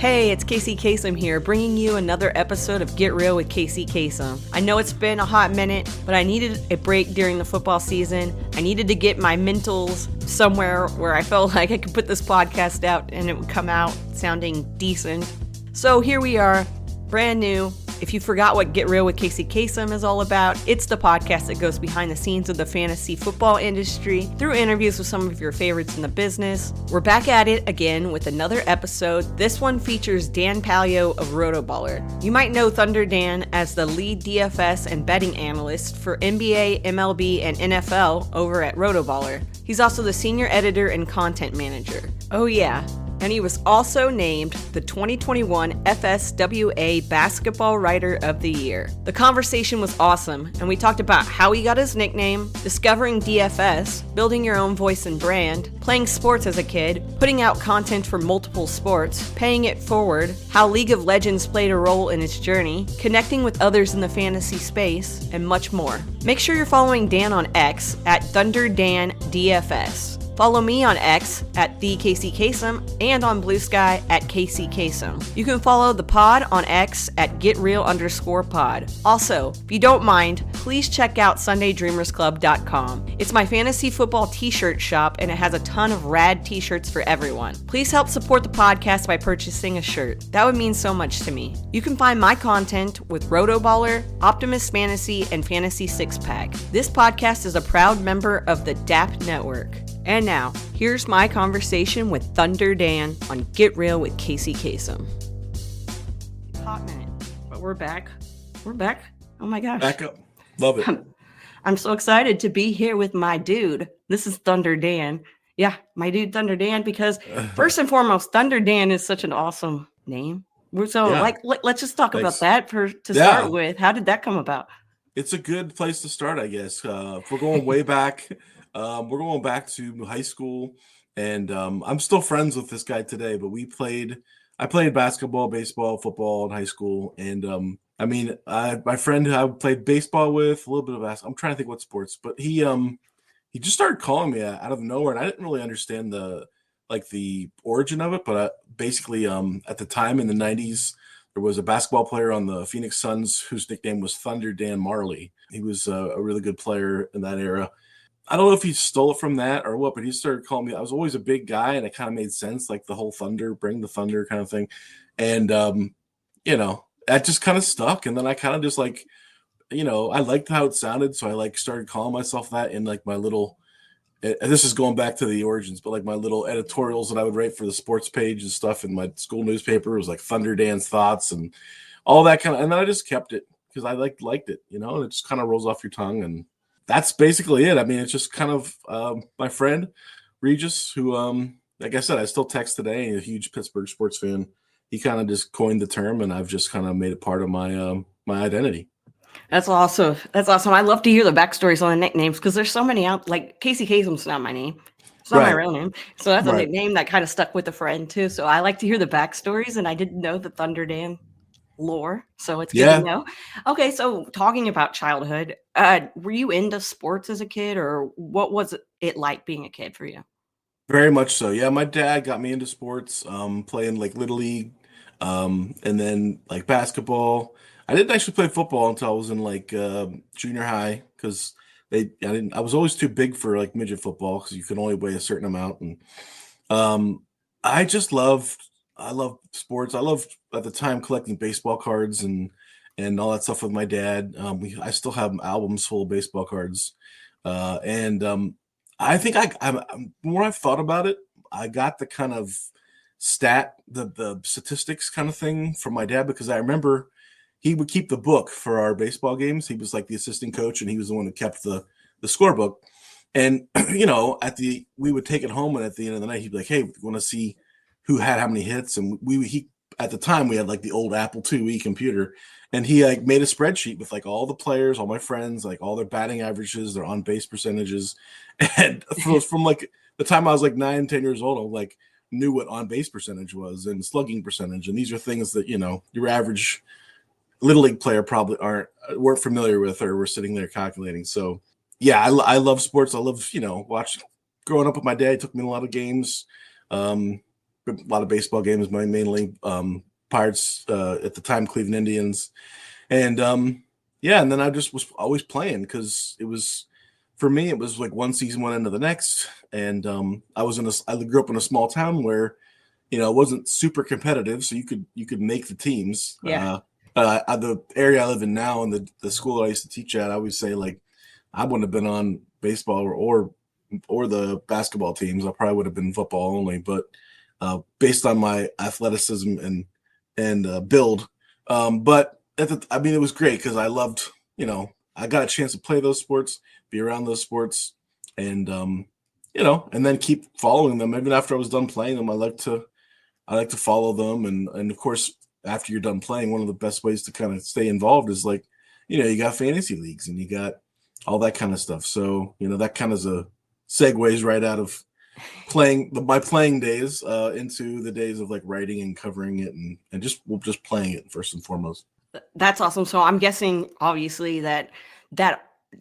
Hey, it's Kacey Kasem here, bringing you another episode of Get Real with Kacey Kasem. I know it's been a hot minute, but I needed a break during the football season. I needed to get my mentals somewhere where I felt like I could put this podcast out and it would come out sounding decent. So here we are, brand new. If you forgot what Get Real with Kacey Kasem is all about, it's the podcast that goes behind the scenes of the fantasy football industry through interviews with some of your favorites in the business. We're back at it again with another episode. This one features Dan Palyo of RotoBaller. You might know Thunder Dan as the lead DFS and betting analyst for NBA, MLB, and NFL over at RotoBaller. He's also the senior editor and content manager. Oh yeah. And he was also named the 2021 FSWA Basketball Writer of the Year. The conversation was awesome, and we talked about how he got his nickname, discovering DFS, building your own voice and brand, playing sports as a kid, putting out content for multiple sports, paying it forward, how League of Legends played a role in his journey, connecting with others in the fantasy space, and much more. Make sure you're following Dan on X at ThunderDanDFS. Follow me on X at TheKaceyKasem and on Blue Sky at Kacey Kasem. You can follow the pod on X at GetReal_pod. Also, if you don't mind, please check out SundayDreamersClub.com. It's my fantasy football t-shirt shop and it has a ton of rad t-shirts for everyone. Please help support the podcast by purchasing a shirt. That would mean so much to me. You can find my content with RotoBaller, Optimist Fantasy, and Fantasy Six Pack. This podcast is a proud member of the DAP Network. And now, here's my conversation with Thunder Dan on Get Real with Kacey Kasem. Hot minute, but we're back. We're back. Oh my gosh. Back up. Love it. I'm so excited to be here with my dude. This is Thunder Dan. Yeah, my dude Thunder Dan, because first and foremost, Thunder Dan is such an awesome name. So let's just talk about that start with. How did that come about? It's a good place to start, I guess. If we're going way back. We're going back to high school, and I'm still friends with this guy today, but I played basketball, baseball, football in high school. And my friend who I played baseball with, a little bit of basketball, I'm trying to think what sports, but he just started calling me out of nowhere, and I didn't really understand the origin of it. But basically, at the time in the 90s, there was a basketball player on the Phoenix Suns whose nickname was Thunder Dan Marley. He was a really good player in that era. I don't know if he stole it from that or what, but he started calling me. I was always a big guy, and it kind of made sense, like the whole thunder, bring the thunder kind of thing. And, that just kind of stuck. And then I kind of just I liked how it sounded. So I started calling myself that in my little, and this is going back to the origins, but my little editorials that I would write for the sports page and stuff in my school newspaper was like Thunder Dan's Thoughts and all that kind of, and then I just kept it because I liked it, and it just kind of rolls off your tongue. And that's basically it. I mean, it's just kind of my friend Regis, who, like I said, I still text today. A huge Pittsburgh sports fan. He kind of just coined the term, and I've just kind of made it part of my my identity. That's awesome. I love to hear the backstories on the nicknames because there's so many out. Like Kacey Kasem's not my name. It's not my real name. So that's a nickname that kind of stuck with a friend too. So I like to hear the backstories, and I didn't know the Thunder Dan lore, so it's good to know. Okay, so talking about childhood, were you into sports as a kid, or what was it like being a kid for you? Very much so. Yeah, my dad got me into sports, playing Little League, and then basketball. I didn't actually play football until I was in junior high because I was always too big for midget football because you can only weigh a certain amount. And I love sports. I loved at the time collecting baseball cards and all that stuff with my dad. I still have albums full of baseball cards. I think I'm more I've thought about it, I got the kind of the statistics kind of thing from my dad because I remember he would keep the book for our baseball games. He was the assistant coach, and he was the one who kept the scorebook. And, we would take it home, and at the end of the night, he'd be like, hey, we want to see who had how many hits. And he at the time we had the old Apple IIe computer, and he made a spreadsheet with all the players, all my friends, all their batting averages, their on base percentages. And from the time I was 9, 10 years old, I knew what on base percentage was and slugging percentage. And these are things that, your average Little League player probably weren't familiar with or were sitting there calculating. So yeah, I love sports. I love, growing up with my dad, he took me to a lot of games. a lot of baseball games, mainly Pirates at the time, Cleveland Indians. And yeah, and then I just was always playing because it was, for me, it was like one season went into the next. And I grew up in a small town where, it wasn't super competitive, so you could make the teams. Yeah. The area I live in now and the school I used to teach at, I always say, like, I wouldn't have been on baseball or the basketball teams. I probably would have been football only, but based on my athleticism and build. But it was great because I loved, I got a chance to play those sports, be around those sports, and and then keep following them. Even after I was done playing them, I like to follow them, and of course, after you're done playing, one of the best ways to kind of stay involved is like, you got fantasy leagues and you got all that kind of stuff. So, that kind of segues right out of my playing days into the days of like writing and covering it and just playing it first and foremost. That's awesome. So I'm guessing, obviously, that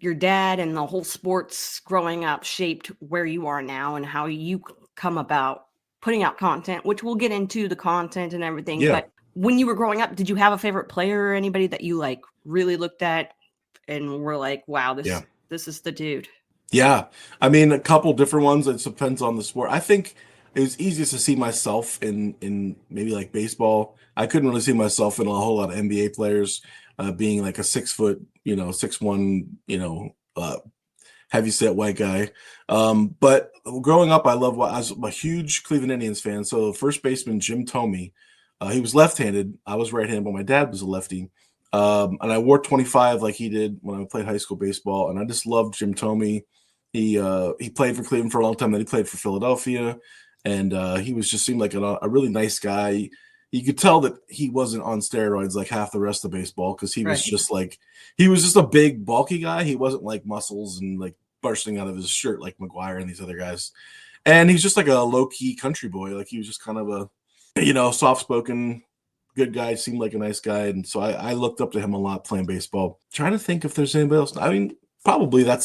your dad and the whole sports growing up shaped where you are now and how you come about putting out content, which we'll get into the content and everything. Yeah. But when you were growing up, did you have a favorite player or anybody that you like really looked at and were like, wow, this is the dude? Yeah. I mean, a couple different ones. It depends on the sport. I think it was easiest to see myself in maybe like baseball. I couldn't really see myself in a whole lot of NBA players being like a 6 foot, 6'1", heavyset white guy. But growing up, I was a huge Cleveland Indians fan. So first baseman, Jim Thome, he was left-handed. I was right-handed, but my dad was a lefty. And I wore 25 like he did when I played high school baseball. And I just loved Jim Thome. He played for Cleveland for a long time. Then he played for Philadelphia. And he seemed like a really nice guy. You could tell that he wasn't on steroids like half the rest of baseball because he was just a big, bulky guy. He wasn't like muscles and like bursting out of his shirt like McGuire and these other guys. And he's just like a low-key country boy. Like he was just kind of a, soft-spoken, good guy, seemed like a nice guy. And so I looked up to him a lot playing baseball. Trying to think if there's anybody else. I mean, probably that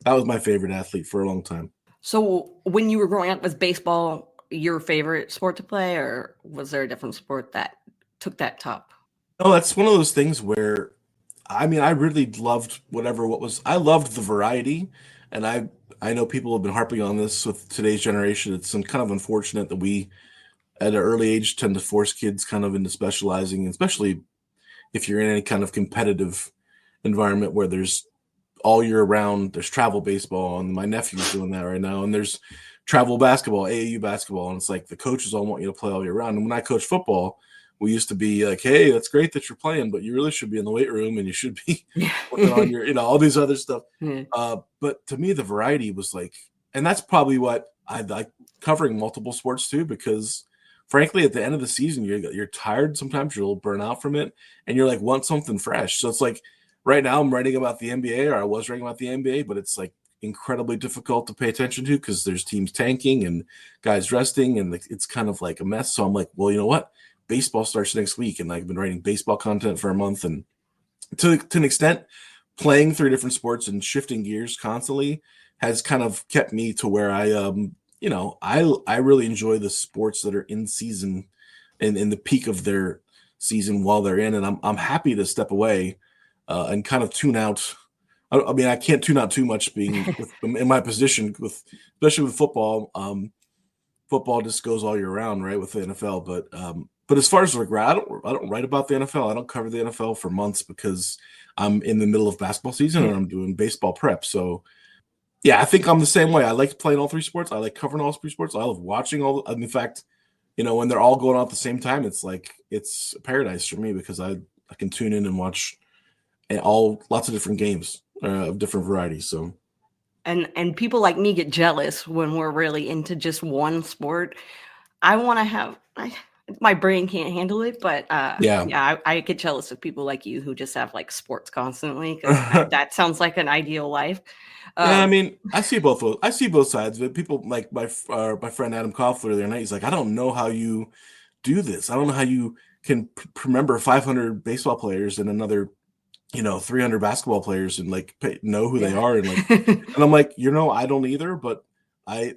was my favorite athlete for a long time. So when you were growing up, was baseball your favorite sport to play, or was there a different sport that took that top? No, that's one of those things where, I mean, I really loved I loved the variety. And I know people have been harping on this with today's generation. It's kind of unfortunate that we, at an early age, tend to force kids kind of into specializing, especially if you're in any kind of competitive environment where there's all year round, there's travel baseball, and my nephew's doing that right now, and there's travel basketball, AAU basketball, and it's like the coaches all want you to play all year round. And when I coached football, we used to be like, hey, that's great that you're playing, but you really should be in the weight room and you should be working on your, all these other stuff. But to me, the variety was like, and that's probably what I like covering multiple sports too, because frankly, at the end of the season, you're tired. Sometimes you're a little burnt out from it and you're like, want something fresh. So it's like right now I'm writing about the NBA, or I was writing about the NBA, but it's like incredibly difficult to pay attention to because there's teams tanking and guys resting and it's kind of like a mess. So I'm like, well, you know what? Baseball starts next week, and I've been writing baseball content for a month, and to an extent, playing 3 different sports and shifting gears constantly has kind of kept me to where I I really enjoy the sports that are in season and in the peak of their season while they're in, and I'm happy to step away and kind of tune out. I mean, I can't tune out too much being in my position especially with football. Football just goes all year round, right, with the NFL. But as far as like, I don't write about the NFL. I don't cover the NFL for months because I'm in the middle of basketball season and I'm doing baseball prep. So yeah, I think I'm the same way. I like playing all 3 sports. I like covering all 3 sports. I love watching in fact, when they're all going on at the same time, it's like it's paradise for me because I can tune in and watch lots of different games of different varieties. So and people like me get jealous when we're really into just one sport. I want to have my brain can't handle it, but I get jealous of people like you who just have like sports constantly because that sounds like an ideal life. Yeah, I mean, I see both sides of it. People like my friend Adam Koffler the other night. He's like, I don't know how you do this. I don't know how you can remember 500 baseball players and another 300 basketball players and like know who they are and like and I'm like, I don't either, but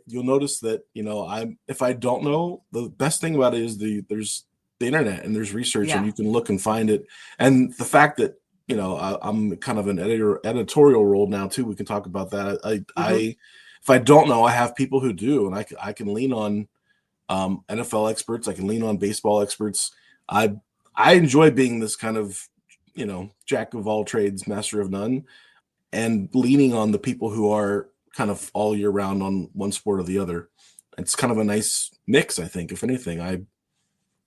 you'll notice that, if I don't know, the best thing about it is there's the internet and there's research and Yeah. you can look and find it. And the fact that, I'm kind of an editorial role now too. We can talk about that. If I don't know, I have people who do, and I can lean on NFL experts. I can lean on baseball experts. I enjoy being this kind of, jack of all trades, master of none, and leaning on the people who are kind of all year round on one sport or the other. It's kind of a nice mix, I think. If anything, I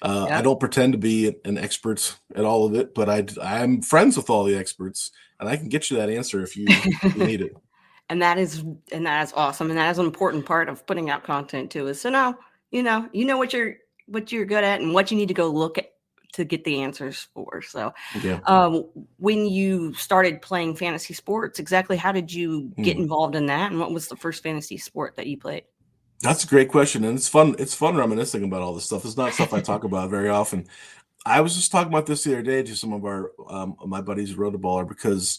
don't pretend to be an expert at all of it, but I'm friends with all the experts, and I can get you that answer if you need it. And that is awesome. And that is an important part of putting out content too, is so now, you know what you're good at and what you need to go look at to get the answers for. So Yeah. when you started playing fantasy sports, exactly how did you get involved in that? And what was the first fantasy sport that you played? That's a great question. And it's fun reminiscing about all this stuff. It's not stuff I talk about very often. I was just talking about this the other day to some of our my buddies RotoBaller, because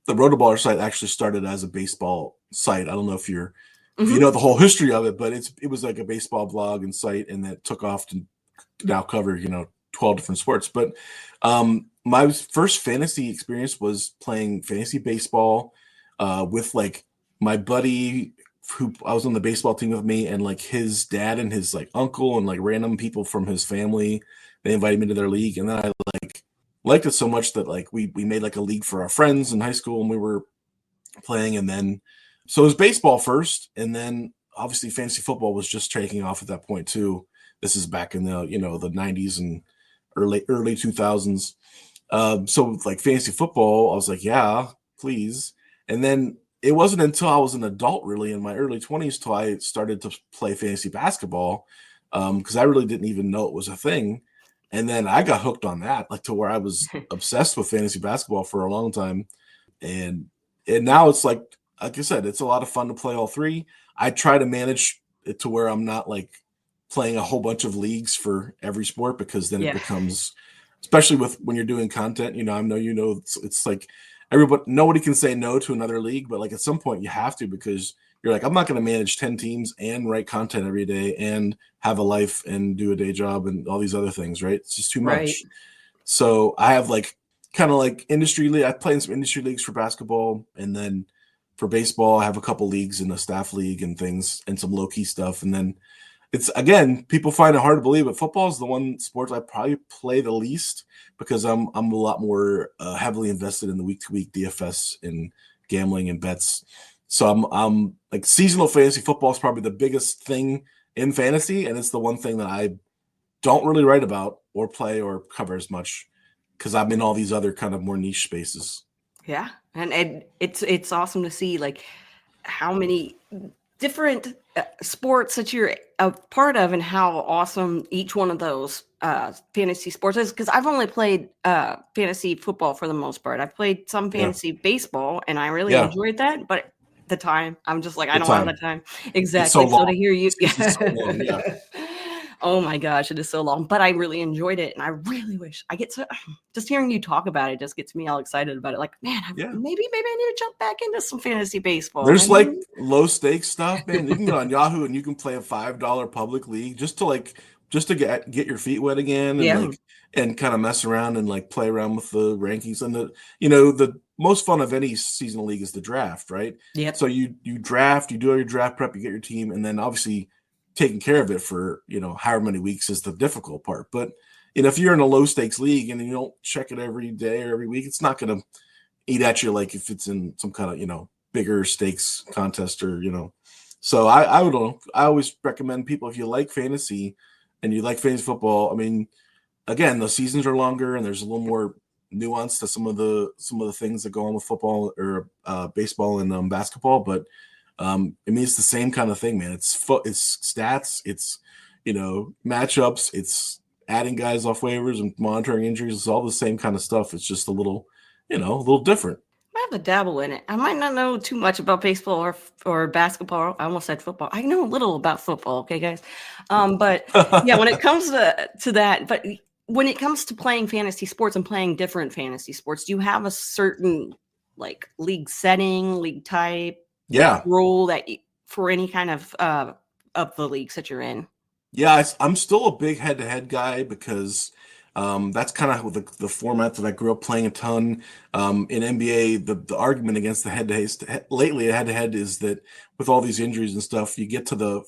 the RotoBaller site actually started as a baseball site. I don't know if you know the whole history of it, but it was like a baseball blog and site, and that took off to now cover 12 different sports. But my first fantasy experience was playing fantasy baseball with like my buddy who I was on the baseball team with me, and like his dad and his like uncle and like random people from his family. They invited me to their league, and then I liked it so much that like we made like a league for our friends in high school, and we were playing. And then so it was baseball first, and then obviously fantasy football was just taking off at that point too. This is back in the the 90s and early 2000s. So like fantasy football, I was like, yeah, please. And then it wasn't until I was an adult, really in my early 20s, till I started to play fantasy basketball, because I really didn't even know it was a thing. And then I got hooked on that, like to where I was obsessed with fantasy basketball for a long time. And now it's like I said, it's a lot of fun to play all three. I try to manage it to where I'm not like playing a whole bunch of leagues for every sport, because then it becomes, especially when you're doing content, I know, it's like nobody can say no to another league, but like at some point you have to, because you're like, I'm not going to manage 10 teams and write content every day and have a life and do a day job and all these other things, right? It's just too much. Right. So I have like kind of like industry league. I play in some industry leagues for basketball, and then for baseball, I have a couple leagues in a staff league and things and some low key stuff. And then it's, again, people find it hard to believe, but football is the one sport I probably play the least, because I'm a lot more heavily invested in the week to week DFS and gambling and bets. So I'm like, seasonal fantasy football is probably the biggest thing in fantasy, and it's the one thing that I don't really write about or play or cover as much, because I'm in all these other kind of more niche spaces. Yeah, and it's awesome to see like how many different sports that you're a part of, and how awesome each one of those fantasy sports is. Because I've only played fantasy football for the most part. I've played some fantasy baseball, and I really enjoyed that, but the time, I'm just like, I don't have the time. Exactly. So to hear you, so long, oh my gosh, it is so long, but I really enjoyed it, and I really wish I get to just hearing you talk about it just gets me all excited about it. Like, man, maybe I need to jump back into some fantasy baseball. There's like low stakes stuff, man. You can go on Yahoo and you can play a $5 public league just to get your feet wet again, and and kind of mess around and like play around with the rankings. And the most fun of any seasonal league is the draft, right? Yep. So you draft, you do all your draft prep, you get your team, and then obviously taking care of it for however many weeks is the difficult part. But if you're in a low stakes league and you don't check it every day or every week, it's not going to eat at you like if it's in some kind of bigger stakes contest or So I always recommend people, if you like fantasy and you like fantasy football, I mean, again, the seasons are longer and there's a little more nuance to some of the things that go on with football or baseball and basketball, but I mean, it's the same kind of thing, man. It's stats, it's matchups, it's adding guys off waivers and monitoring injuries. It's all the same kind of stuff. It's just a little different. I have a dabble in it. I might not know too much about baseball or basketball. I almost said football. I know a little about football, okay, guys. But yeah, when it comes to that, but when it comes to playing fantasy sports and playing different fantasy sports, do you have a certain like league setting, league type, rule that for any kind of the leagues that you're in? Yeah, I'm still a big head-to-head guy because that's kind of the format that I grew up playing a ton. In NBA, the argument against the head-to-head lately, head-to-head is that with all these injuries and stuff, you get to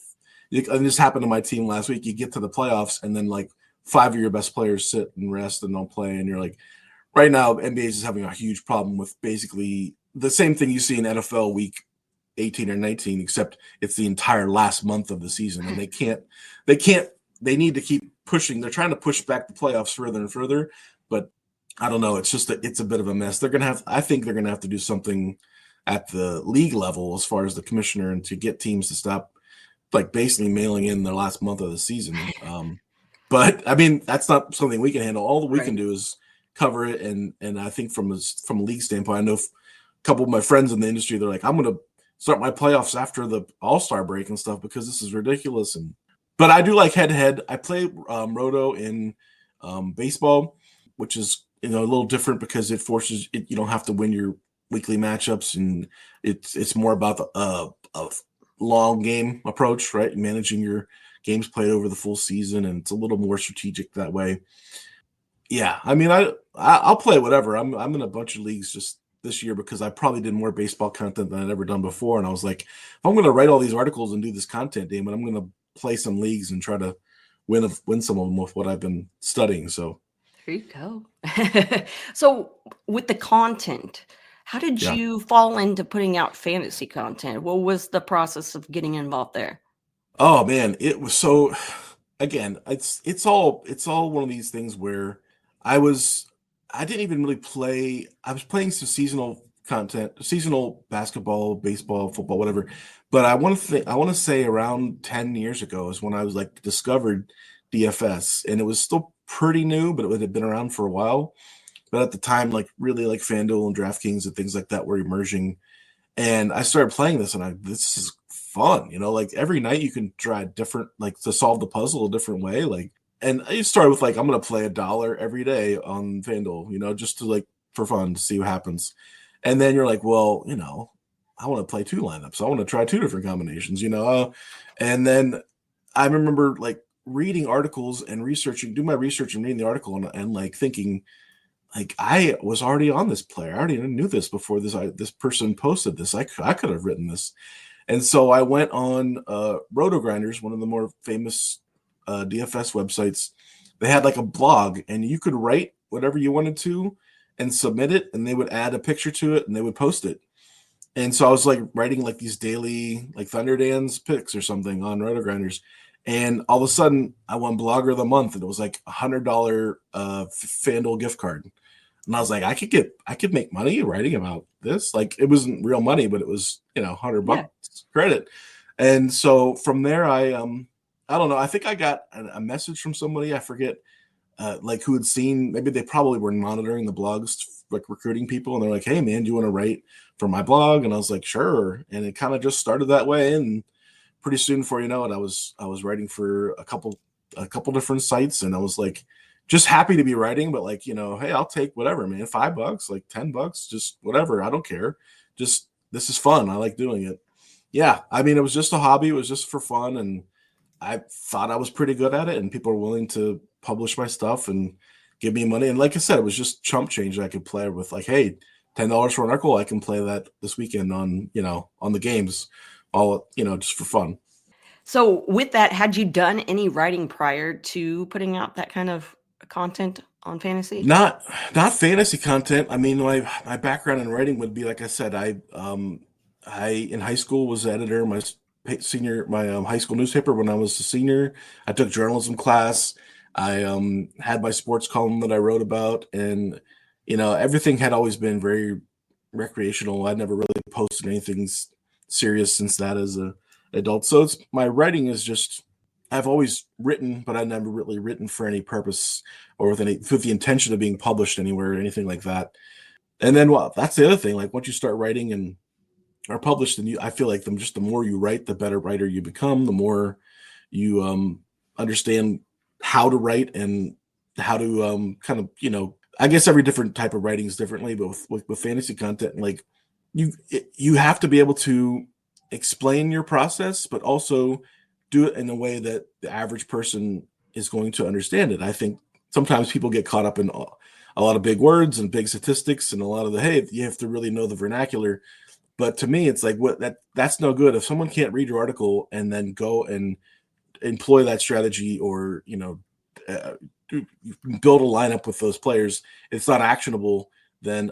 and this happened to my team last week. You get to the playoffs, and then like 5 of your best players sit and rest and don't play, and you're like, right now, NBA is just having a huge problem with basically the same thing you see in NFL week 18 or 19, except it's the entire last month of the season, and they need to keep pushing. They're trying to push back the playoffs further and further, but I don't know. It's just it's a bit of a mess. I think they're gonna have to do something at the league level as far as the commissioner and to get teams to stop like basically mailing in the last month of the season. But I mean, that's not something we can handle. All that we can do is cover it, and I think from a league standpoint, I know a couple of my friends in the industry, they're like, I'm gonna start my playoffs after the All-Star break and stuff because this is ridiculous. But I do like head-to-head. I play Roto in baseball, which is a little different because it forces it. You don't have to win your weekly matchups, and it's more about a long game approach, right? Managing your games played over the full season, and it's a little more strategic that way. Yeah, I mean, I'll play whatever. I'm in a bunch of leagues just this year because I probably did more baseball content than I'd ever done before, and I was like, if I'm going to write all these articles and do this content, Damon, I'm going to play some leagues and try to win some of them with what I've been studying. So there you go. So with the content, how did yeah. you fall into putting out fantasy content? What was the process of getting involved there? Oh man, it was so. Again, it's all one of these things where I didn't even really play. I was playing some seasonal content, seasonal basketball, baseball, football, whatever. But I want to say around 10 years ago is when I was like discovered DFS, and it was still pretty new, but it had been around for a while. But at the time, like really like FanDuel and DraftKings and things like that were emerging. And I started playing this, and this is fun, like every night you can try different, like to solve the puzzle a different way. Like, and I started with like, I'm going to play $1 every day on FanDuel, just to like for fun to see what happens. And then you're like, well, I want to play 2 lineups. I want to try 2 different combinations, and then I remember like reading articles and do my research and reading the article and like thinking, like I was already on this player. I already knew this before this person posted this. I could have written this. And so I went on RotoGrinders, one of the more famous DFS websites. They had like a blog, and you could write whatever you wanted to and submit it, and they would add a picture to it, and they would post it. And so I was like writing like these daily like Thunder Dan's picks or something on RotoGrinders. And all of a sudden I won Blogger of the Month, and it was like $100 FanDuel gift card. And I was like, I could make money writing about this. Like it wasn't real money, but it was, $100 credit. And so from there, I don't know. I think I got a message from somebody, I forget, like who had seen, maybe they probably were monitoring the blogs, like recruiting people. And they're like, hey man, do you want to write for my blog? And I was like, sure. And it kind of just started that way. And pretty soon before you know it, I was writing for a couple different sites. And I was like, just happy to be writing, but like, hey, I'll take whatever, man. $5, like $10, just whatever. I don't care. Just, this is fun. I like doing it. Yeah. I mean, it was just a hobby. It was just for fun. And I thought I was pretty good at it, and people were willing to publish my stuff and give me money. And like I said, it was just chump change I could play with, like, hey, $10 for an article. I can play that this weekend on the games, all, just for fun. So with that, had you done any writing prior to putting out that kind of content on fantasy? Not fantasy content. I mean, my background in writing would be, like I said, I in high school was editor of my high school newspaper when I was a senior. I took journalism class. I had my sports column that I wrote about, and everything had always been very recreational. I'd never really posted anything serious since that as a adult. So my writing is just, I've always written, but I've never really written for any purpose or with the intention of being published anywhere or anything like that. And then, well, that's the other thing. Like once you start writing and are published, and I feel like the more you write, the better writer you become. The more you understand how to write and how to kind of, I guess every different type of writing is differently, but with fantasy content, like you have to be able to explain your process, but also do it in a way that the average person is going to understand it. I think sometimes people get caught up in a lot of big words and big statistics and a lot of the, hey, you have to really know the vernacular. But to me, it's like that's no good. If someone can't read your article and then go and employ that strategy, or build a lineup with those players, it's not actionable, then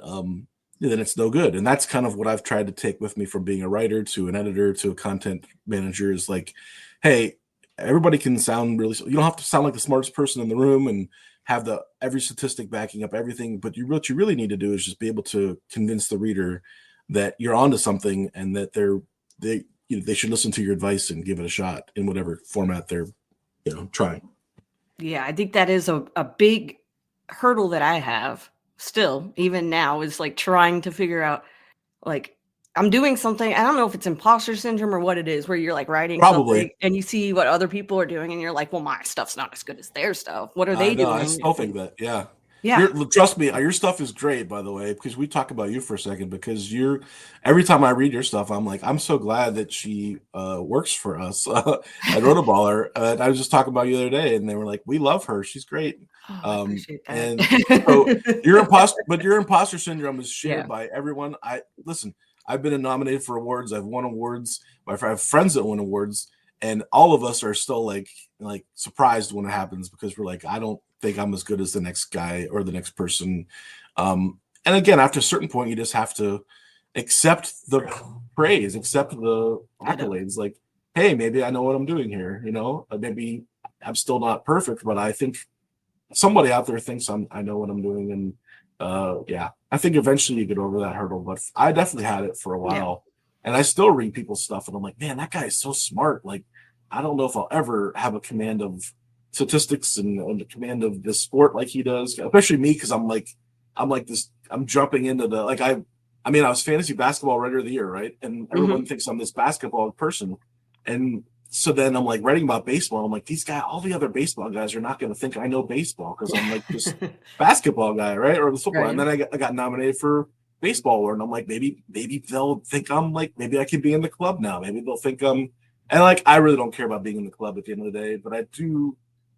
it's no good. And that's kind of what I've tried to take with me from being a writer to an editor to a content manager, is like, hey, everybody can sound really, you don't have to sound like the smartest person in the room and have every statistic backing up everything, but what you really need to do is just be able to convince the reader that you're onto something, and that they should listen to your advice and give it a shot in whatever format they're trying. Yeah, I think that is a big hurdle that I have still, even now, is like trying to figure out, like, I'm doing something. I don't know if it's imposter syndrome or what it is, where you're like writing Probably. something and you see what other people are doing and you're like, well, my stuff's not as good as their stuff. What are they I know. doing? I still think that. Yeah. Yeah. Trust me, your stuff is great, by the way, because we talk about you for a second, because every time I read your stuff, I'm like, I'm so glad that she works for us at RotoBaller. I was just talking about you the other day, and they were like, we love her. She's great. Oh, I appreciate that. And so your imposter syndrome is shared by everyone. Listen, I've been nominated for awards. I've won awards. I have friends that win awards, and all of us are still like surprised when it happens, because we're like, I don't think I'm as good as the next guy or the next person. And again, after a certain point, you just have to accept the praise, accept the accolades. Like, hey, maybe I know what I'm doing here. Maybe I'm still not perfect, but I think somebody out there thinks I know what I'm doing. And I think eventually you get over that hurdle. But I definitely had it for a while, and I still read people's stuff, and I'm like, man, that guy is so smart. Like, I don't know if I'll ever have a command of statistics and the command of this sport like he does, especially me, because I'm jumping into the, like, I was fantasy basketball writer of the year, right? And everyone thinks I'm this basketball person, and so then I'm like writing about baseball. I'm like, all the other baseball guys are not going to think I know baseball, because I'm like this basketball guy, right? Or the football. Right. And then I got nominated for baseball award, and I'm like, maybe they'll think I'm like, maybe I could be in the club now. Maybe they'll think and like, I really don't care about being in the club at the end of the day, but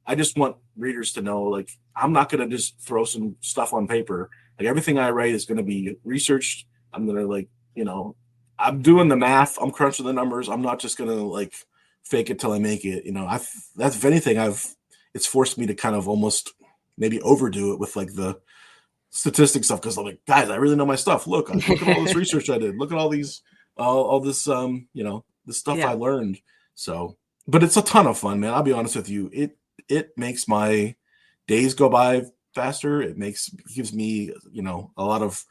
I just want readers to know, like, I'm not going to just throw some stuff on paper. Like, everything I write is going to be researched. I'm going to, I'm doing the math. I'm crunching the numbers. I'm not just going to like fake it till I make it. That's, if anything, it's forced me to kind of almost maybe overdo it with like the statistics stuff. Cause I'm like, guys, I really know my stuff. Look at all this research I did. Look at all these, all this, the stuff I learned. So, but it's a ton of fun, man. I'll be honest with you. It makes my days go by faster. It gives me, a lot of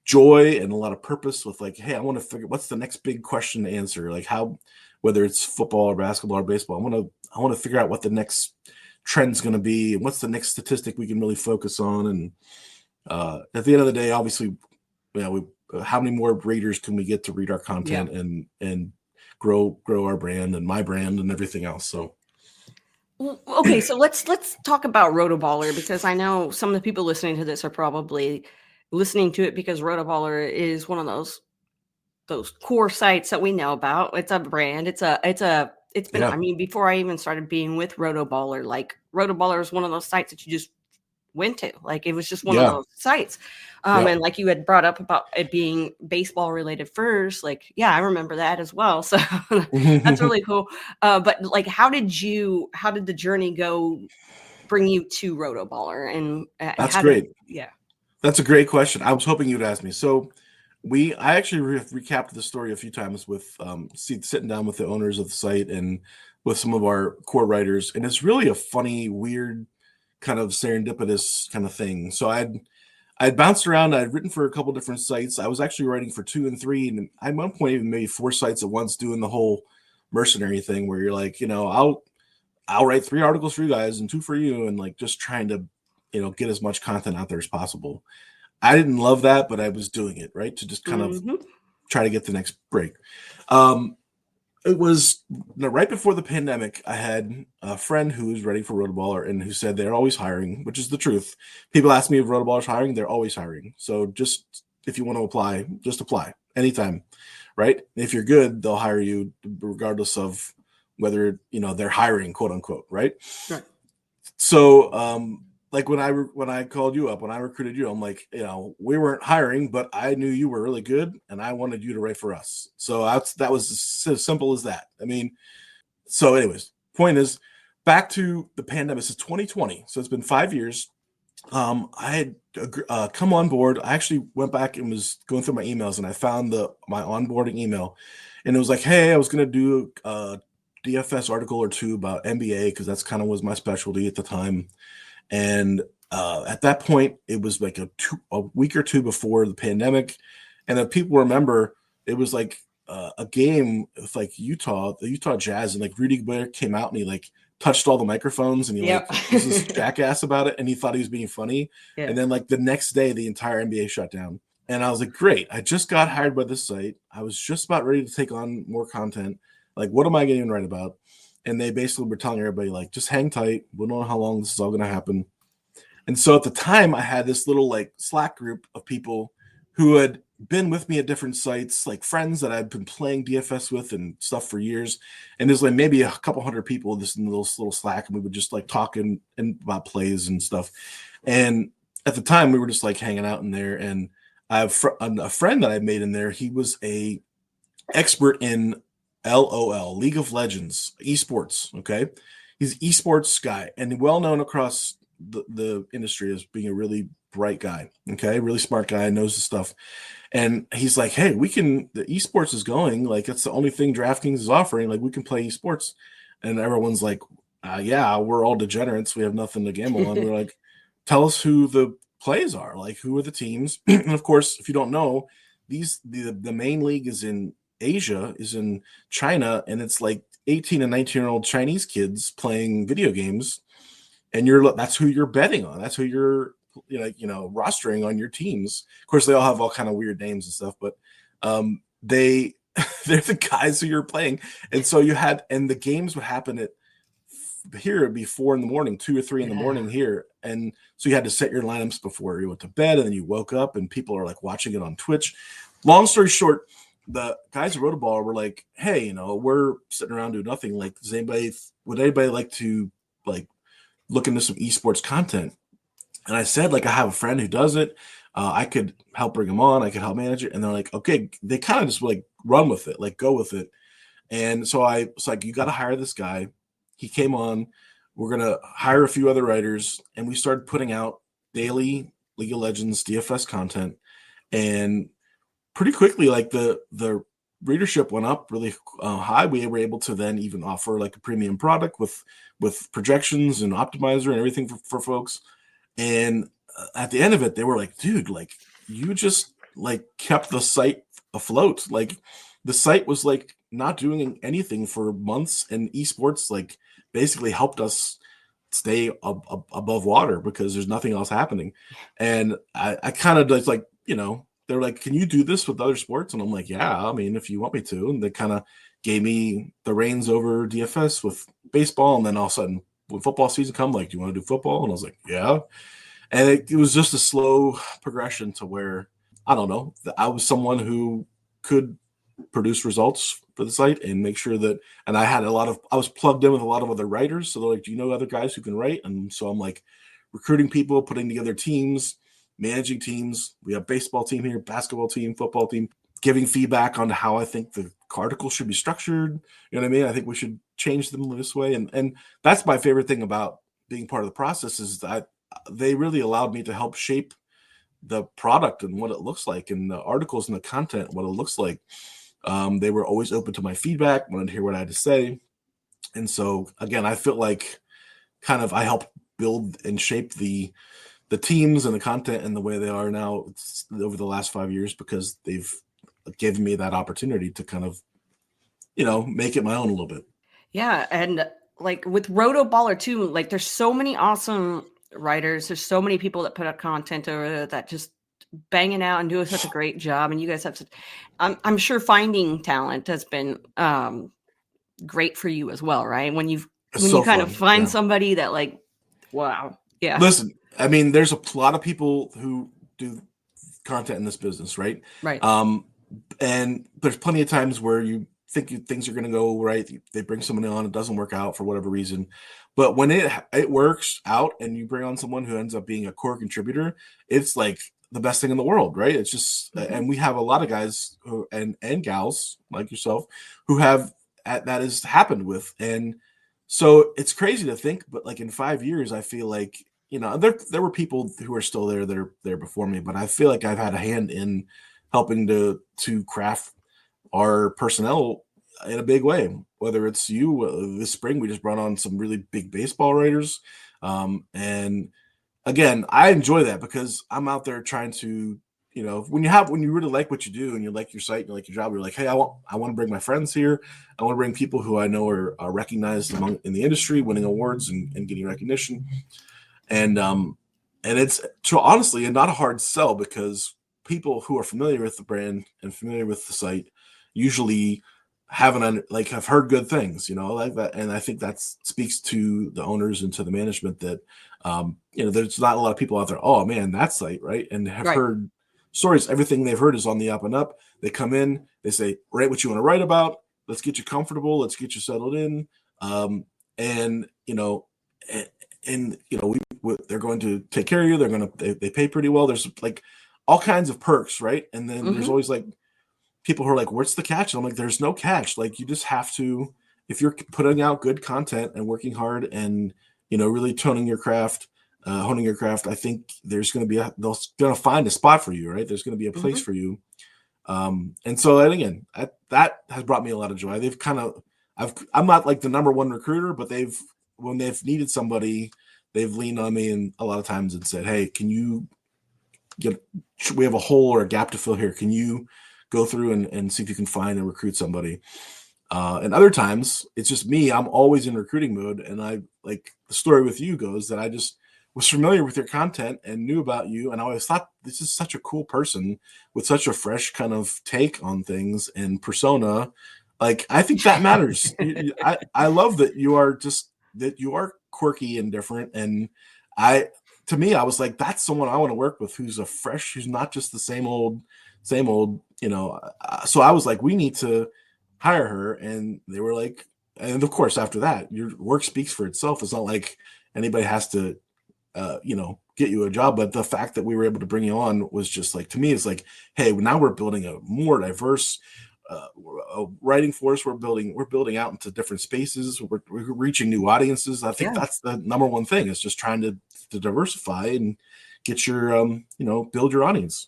joy and a lot of purpose with, like, hey, I want to figure what's the next big question to answer. Like, whether it's football or basketball or baseball, I want to figure out what the next trend's going to be and what's the next statistic we can really focus on. And at the end of the day, obviously, how many more readers can we get to read our content and grow our brand and my brand and everything else. So. Okay, so let's talk about RotoBaller, because I know some of the people listening to this are probably listening to it because RotoBaller is one of those core sites that we know about. It's a brand. It's been, I mean, before I even started being with RotoBaller, like, RotoBaller is one of those sites that you just went to. Like, it was just one of those sites. And like you had brought up about it being baseball related first, like, I remember that as well. So that's really cool. But like, how did the journey go, bring you to RotoBaller? And that's great. Yeah. That's a great question. I was hoping you'd ask me. So I actually recapped the story a few times with sitting down with the owners of the site and with some of our core writers. And it's really a funny, weird, kind of serendipitous kind of thing. So I'd bounced around. I'd written for a couple different sites. I was actually writing for 2 and 3, and at one point even maybe 4 sites at once, doing the whole mercenary thing where you're like, I'll write 3 articles for you guys and 2 for you, and like just trying to, get as much content out there as possible. I didn't love that, but I was doing it, right, to just kind of try to get the next break. It was right before the pandemic. I had a friend who was ready for RotoBaller and who said they're always hiring, which is the truth. People ask me if RotoBaller's hiring. They're always hiring. So just, if you want to apply, just apply anytime, right? If you're good, they'll hire you regardless of whether, they're hiring, quote unquote, right? Right. So, like when I called you up, when I recruited you, I'm like, we weren't hiring, but I knew you were really good, and I wanted you to write for us. So that was as simple as that. I mean, so anyways, point is, back to the pandemic. This is 2020, so it's been 5 years. I had come on board. I actually went back and was going through my emails, and I found my onboarding email, and it was like, hey, I was going to do a DFS article or two about NBA because that's kind of was my specialty at the time. And at that point, it was like a week or two before the pandemic, and if people remember, it was like a game with like the Utah Jazz, and like Rudy Gobert came out and he like touched all the microphones and he Yep. like was this jackass about it, and he thought he was being funny. Yeah. And then like the next day, the entire NBA shut down. And I was like, great, I just got hired by this site. I was just about ready to take on more content. Like, what am I going to write about? And they basically were telling everybody, like, just hang tight. We don't know how long this is all going to happen. And so at the time, I had this little like Slack group of people who had been with me at different sites, like friends that I'd been playing DFS with and stuff for years. And there's like maybe a couple hundred people in this little Slack, and we would just like talk and about plays and stuff. And at the time, we were just like hanging out in there. And I have a friend that I made in there. He was a expert in LOL, League of Legends, esports. Okay, he's an esports guy and well known across the industry as being a really bright guy. Okay, really smart guy, knows the stuff. And he's like, hey, the esports is going, like it's the only thing DraftKings is offering, like we can play esports. And everyone's like, yeah, we're all degenerates, we have nothing to gamble on. We're like, tell us who the plays are, like who are the teams. And of course, if you don't know, the main league is in Asia, is in China, and it's like 18 and 19-year-old Chinese kids playing video games, and that's who you're betting on. That's who you're rostering on your teams. Of course, they all have all kind of weird names and stuff, but they're the guys who you're playing. And so and the games would happen here it'd be 4 a.m, 2 or 3 a.m. here. And so you had to set your lineups before you went to bed, and then you woke up and people are like watching it on Twitch. Long story short, the guys at RotoBaller were like, hey, we're sitting around doing nothing. Like, would anybody like to like look into some esports content? And I said, like, I have a friend who does it. I could help bring him on. I could help manage it. And they're like, okay, they kind of just like run with it, like go with it. And so I was like, you got to hire this guy. He came on. We're going to hire a few other writers. And we started putting out daily League of Legends DFS content. And pretty quickly, like the readership went up really high. We were able to then even offer like a premium product with projections and optimizer and everything for folks. And at the end of it, they were like, dude, like you just like kept the site afloat. Like the site was like not doing anything for months, and esports like basically helped us stay above water because there's nothing else happening. And I kind of like, they're like, can you do this with other sports? And I'm like, yeah, I mean, if you want me to. And they kind of gave me the reins over DFS with baseball. And then all of a sudden, when football season come, like, do you want to do football? And I was like, yeah. And it was just a slow progression to where, I don't know, I was someone who could produce results for the site and make sure that, and I was plugged in with a lot of other writers. So they're like, do you know other guys who can write? And so I'm like recruiting people, putting together teams, managing teams. We have baseball team here, basketball team, football team, giving feedback on how I think the article should be structured. You know what I mean? I think we should change them this way. And that's my favorite thing about being part of the process, is that they really allowed me to help shape the product and what it looks like, and the articles and the content, what it looks like. They were always open to my feedback, wanted to hear what I had to say. And so again, I feel like kind of I helped build and shape the teams and the content and the way they are now over the last 5 years, because they've given me that opportunity to kind of, make it my own a little bit. Yeah. And like with RotoBaller too, like there's so many awesome writers. There's so many people that put out content over there that just banging out and doing such a great job. And you guys have such, I'm sure finding talent has been great for you as well, right? When you kind of find somebody that like, wow. Yeah. Listen, I mean, there's a lot of people who do content in this business, right? Right. And there's plenty of times where you think things are going to go right. They bring someone on, it doesn't work out for whatever reason. But when it works out and you bring on someone who ends up being a core contributor, it's like the best thing in the world, right? It's just, and we have a lot of guys who, and gals like yourself who have that has happened with. And so it's crazy to think, but like in 5 years, I feel like, there were people who are still there that are there before me, but I feel like I've had a hand in helping to craft our personnel in a big way. Whether it's you, this spring we just brought on some really big baseball writers, and again, I enjoy that because I'm out there trying to, when you really like what you do and you like your site and you like your job, you're like, hey, I want to bring my friends here. I want to bring people who I know are recognized in the industry, winning awards and getting recognition. And it's honestly not a hard sell because people who are familiar with the brand and familiar with the site usually have heard good things, like that. And I think that speaks to the owners and to the management that, there's not a lot of people out there, oh man, that site, right? And have heard stories. Everything they've heard is on the up and up. They come in, they say, write what you want to write about. Let's get you comfortable. Let's get you settled in. They're going to take care of you. They pay pretty well. There's like all kinds of perks, right? And then there's always like people who are like, what's the catch? And I'm like, there's no catch. Like, you just have to, if you're putting out good content and working hard and, really honing your craft, I think there's going to be they're going to find a spot for you, right? There's going to be a place for you. And so again, that has brought me a lot of joy. They've I'm not like the number one recruiter, but when they've needed somebody, they've leaned on me and a lot of times and said, hey, we have a hole or a gap to fill here. Can you go through and see if you can find and recruit somebody? And other times it's just me. I'm always in recruiting mode. And I, like the story with you goes that I just was familiar with your content and knew about you. And I always thought this is such a cool person with such a fresh kind of take on things and persona. Like, I think that matters. I love that you are quirky and different. And to me, I was like, that's someone I want to work with who's who's not just the same old, so I was like, we need to hire her. And they were like, and of course, after that, your work speaks for itself. It's not like anybody has to, get you a job. But the fact that we were able to bring you on was just like, to me, it's like, hey, now we're building a more diverse writing force. We're building out into different spaces. We're reaching new audiences. I think that's the number one thing, is just trying to diversify and get your, build your audience.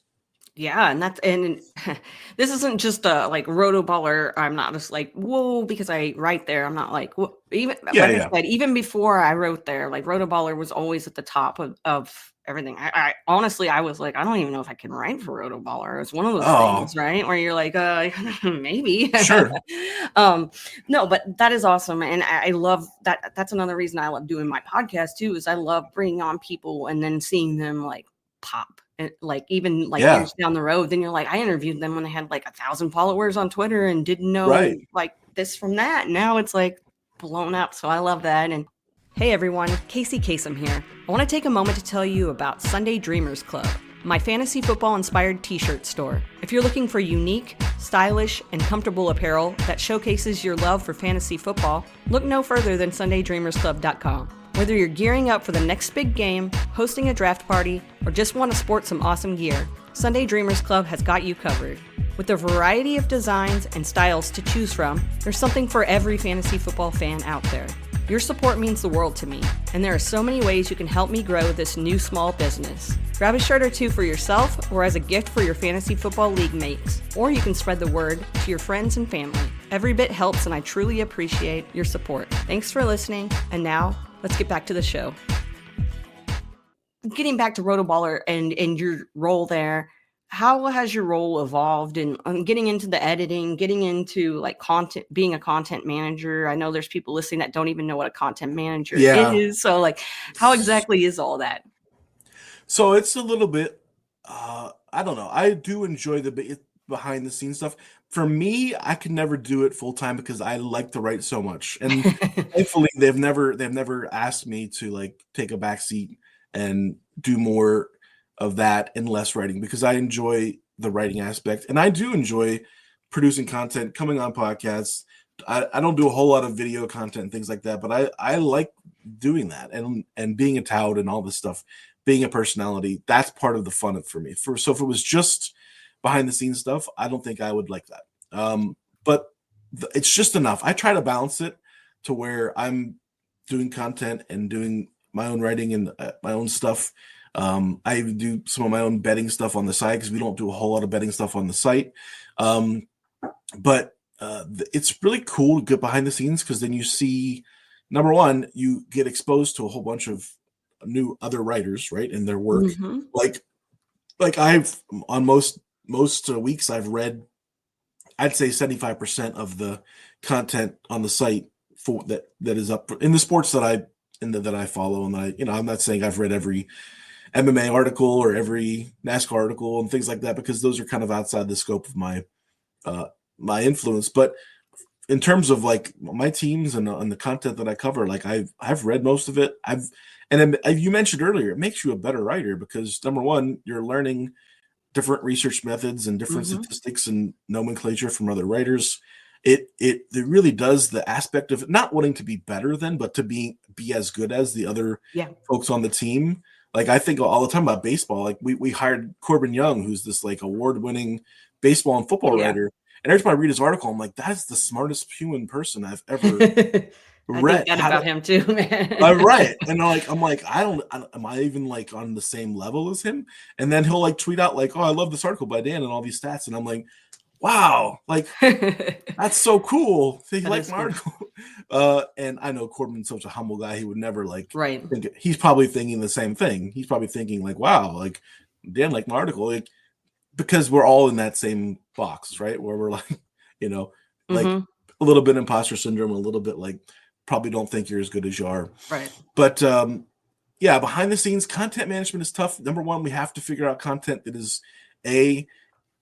Yeah, and this isn't just like RotoBaller. I'm not just like, whoa, because I write there. I'm not like, whoa. Even I said, even before I wrote there, like RotoBaller was always at the top of everything. I honestly, I was like, I don't even know if I can write for RotoBaller. It's one of those things, right? Where you're like, maybe. Sure. No, but that is awesome. And I love that. That's another reason I love doing my podcast too, is I love bringing on people and then seeing them like pop. Like even like years down the road, then you're like, I interviewed them when they had like 1,000 followers on Twitter and didn't know like this from that. Now it's like blown up. So I love that. And hey everyone, Kacey Kasem here. I want to take a moment to tell you about Sunday Dreamers Club, my fantasy football inspired t-shirt store. If you're looking for unique, stylish, and comfortable apparel that showcases your love for fantasy football, look no further than SundayDreamersClub.com. Whether you're gearing up for the next big game, hosting a draft party, or just want to sport some awesome gear, Sunday Dreamers Club has got you covered. With a variety of designs and styles to choose from, there's something for every fantasy football fan out there. Your support means the world to me, and there are so many ways you can help me grow this new small business. Grab a shirt or two for yourself or as a gift for your fantasy football league mates, or you can spread the word to your friends and family. Every bit helps, and I truly appreciate your support. Thanks for listening, and now, let's get back to the show. Getting back to RotoBaller and your role there, how has your role evolved in getting into the editing, getting into like content, being a content manager? I know there's people listening that don't even know what a content manager is. So like, how exactly is all that? So it's a little bit, I don't know. I do enjoy the behind the scenes stuff. For me, I could never do it full time because I like to write so much. And thankfully they've never asked me to like take a back seat and do more of that and less writing, because I enjoy the writing aspect, and I do enjoy producing content, coming on podcasts. I don't do a whole lot of video content and things like that, but I like doing that and being a tout and all this stuff, being a personality. That's part of the fun for me. So if it was just behind the scenes stuff, I don't think I would like that. But it's just enough. I try to balance it to where I'm doing content and doing my own writing and my own stuff. I even do some of my own betting stuff on the side because we don't do a whole lot of betting stuff on the site. But it's really cool to get behind the scenes because then you see, number one, you get exposed to a whole bunch of new other writers, right, and their work. Mm-hmm. Like I've on most weeks I've read, I'd say 75% of the content on the site for that is up in the sports that I follow, and I'm not saying I've read every MMA article or every NASCAR article and things like that because those are kind of outside the scope of my influence. But in terms of like my teams and the content that I cover, like I've read most of it. You mentioned earlier, it makes you a better writer because number one, you're learning different research methods and different statistics and nomenclature from other writers. It really does the aspect of not wanting to be better than, but to be as good as the other folks on the team. Like I think all the time about baseball. Like we hired Corbin Young, who's this like award-winning baseball and football writer. And every time I read his article, I'm like, that is the smartest human person I've ever read. I think that about him too, man. Right. And I'm like, am I even like on the same level as him? And then he'll like tweet out like, oh, I love this article by Dan and all these stats. And I'm like, wow, like that's so cool. He liked my article. And I know Corbin's such a humble guy. He would never like think it. He's probably thinking the same thing. He's probably thinking like, wow, like Dan liked my article. Like, because we're all in that same box, right? Where we're like, like a little bit imposter syndrome, a little bit like probably don't think you're as good as you are. Right. But behind the scenes, content management is tough. Number one, we have to figure out content that is going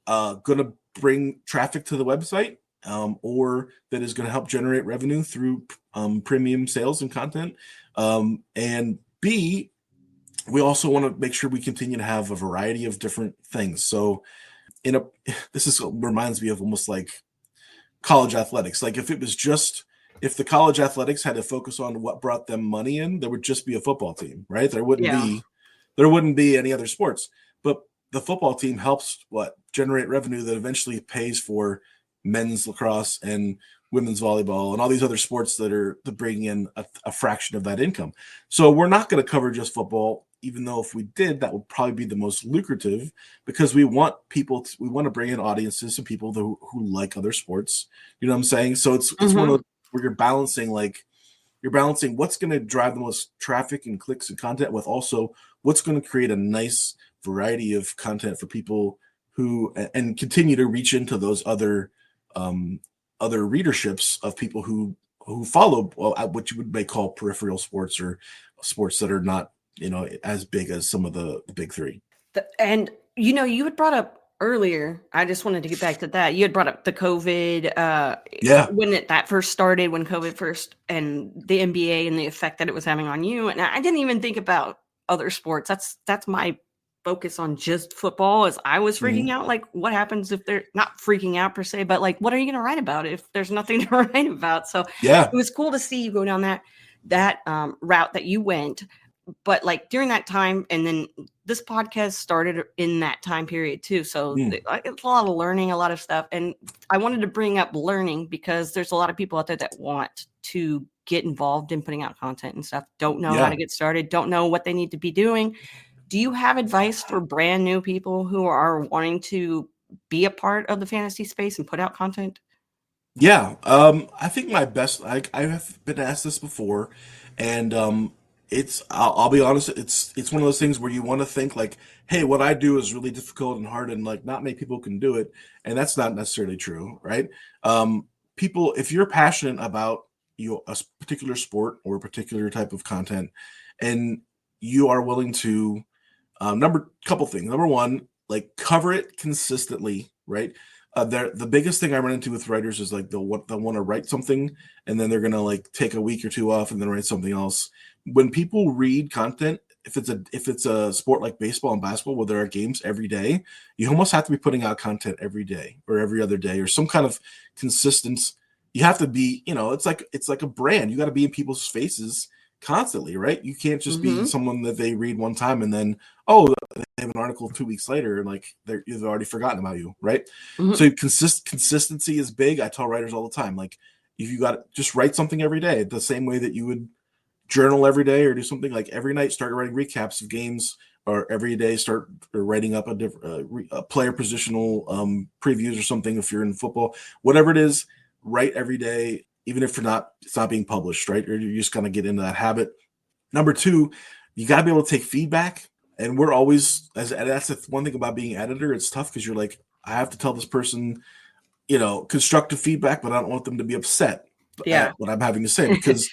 to bring traffic to the website, or that is going to help generate revenue through premium sales and content. And B, we also want to make sure we continue to have a variety of different things. So this reminds me of almost like college athletics. Like if the college athletics had to focus on what brought them money in, there would just be a football team, right? There wouldn't be any other sports. But the football team helps generate revenue that eventually pays for men's lacrosse and women's volleyball and all these other sports that are bringing in a fraction of that income. So we're not going to cover just football, even though if we did, that would probably be the most lucrative because we want to bring in audiences and people who like other sports. You know what I'm saying? So it's one of the, where you're balancing what's going to drive the most traffic and clicks and content with also what's going to create a nice variety of content for people who and continue to reach into those other readerships of people who follow what you may call peripheral sports or sports that are not as big as some of the big three. And you had brought up earlier, I just wanted to get back to that. You had brought up the COVID when that first started, when COVID first, and the NBA and the effect that it was having on you. And I didn't even think about other sports. That's my focus on just football. As I was freaking out, like what happens if they're not freaking out per se, but like what are you going to write about if there's nothing to write about? So it was cool to see you go down that route that you went. But like during that time, and then this podcast started in that time period too. So it's a lot of learning, a lot of stuff. And I wanted to bring up learning because there's a lot of people out there that want to get involved in putting out content and stuff, don't know how to get started, don't know what they need to be doing. Do you have advice for brand new people who are wanting to be a part of the fantasy space and put out content? Yeah. I think my best, I have been asked this before, and I'll be honest, it's one of those things where you want to think like, hey, what I do is really difficult and hard and like not many people can do it. And that's not necessarily true, right? People, if you're passionate about a particular sport or a particular type of content, and you are willing to, couple things. Number one, like cover it consistently, right? The biggest thing I run into with writers is like they'll want to write something and then they're going to like take a week or two off and then write something else. When people read content, if it's a sport like baseball and basketball where there are games every day, you almost have to be putting out content every day or every other day or some kind of consistent. You have to be, it's like a brand. You got to be in people's faces constantly, right? You can't just be someone that they read one time and then, oh, they have an article 2 weeks later and like they've already forgotten about you, right? So consistency is big. I tell writers all the time, like, if you got to just write something every day, the same way that you would journal every day or do something, like every night start writing recaps of games, or every day start writing up a player positional previews or something. If you're in football, whatever it is, write every day, even if it's not being published, right? Or you just kind of get into that habit. Number 2, you got to be able to take feedback. And we're always, that's the one thing about being an editor, it's tough because you're like, I have to tell this person, constructive feedback, but I don't want them to be upset at what I'm having to say because,